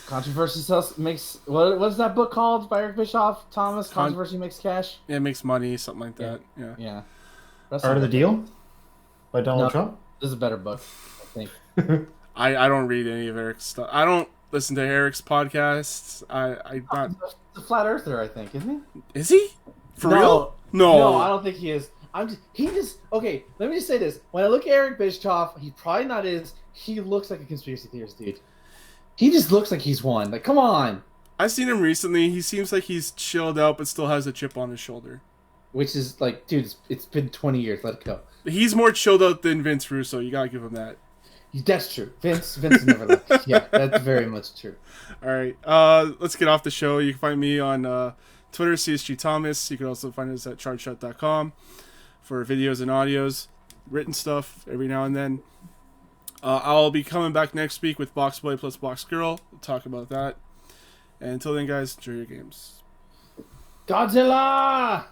Controversy makes... What's that book called by Eric Bischoff? Thomas? Controversy Makes Cash? Yeah, it makes money, something like that. Yeah. Part of the Deal? By Donald Trump? This is a better book, I think. I don't read any of Eric's stuff. I don't listen to Eric's podcasts. He's a flat earther, I think, isn't he? Is he? For real? No, I don't think he is. Okay, let me just say this. When I look at Eric Bischoff, he probably not is. He looks like a conspiracy theorist, dude. He just looks like he's one. Like, come on. I've seen him recently. He seems like he's chilled out, but still has a chip on his shoulder. Which is like, dude, it's been 20 years. Let it go. He's more chilled out than Vince Russo. You gotta give him that. That's true. Vince never left. Yeah, that's very much true. All right, let's get off the show. You can find me on Twitter, CSG Thomas. You can also find us at chargeshot.com for videos and audios, written stuff every now and then. I'll be coming back next week with Box Boy plus Box Girl. We'll talk about that. And until then, guys, enjoy your games. Godzilla!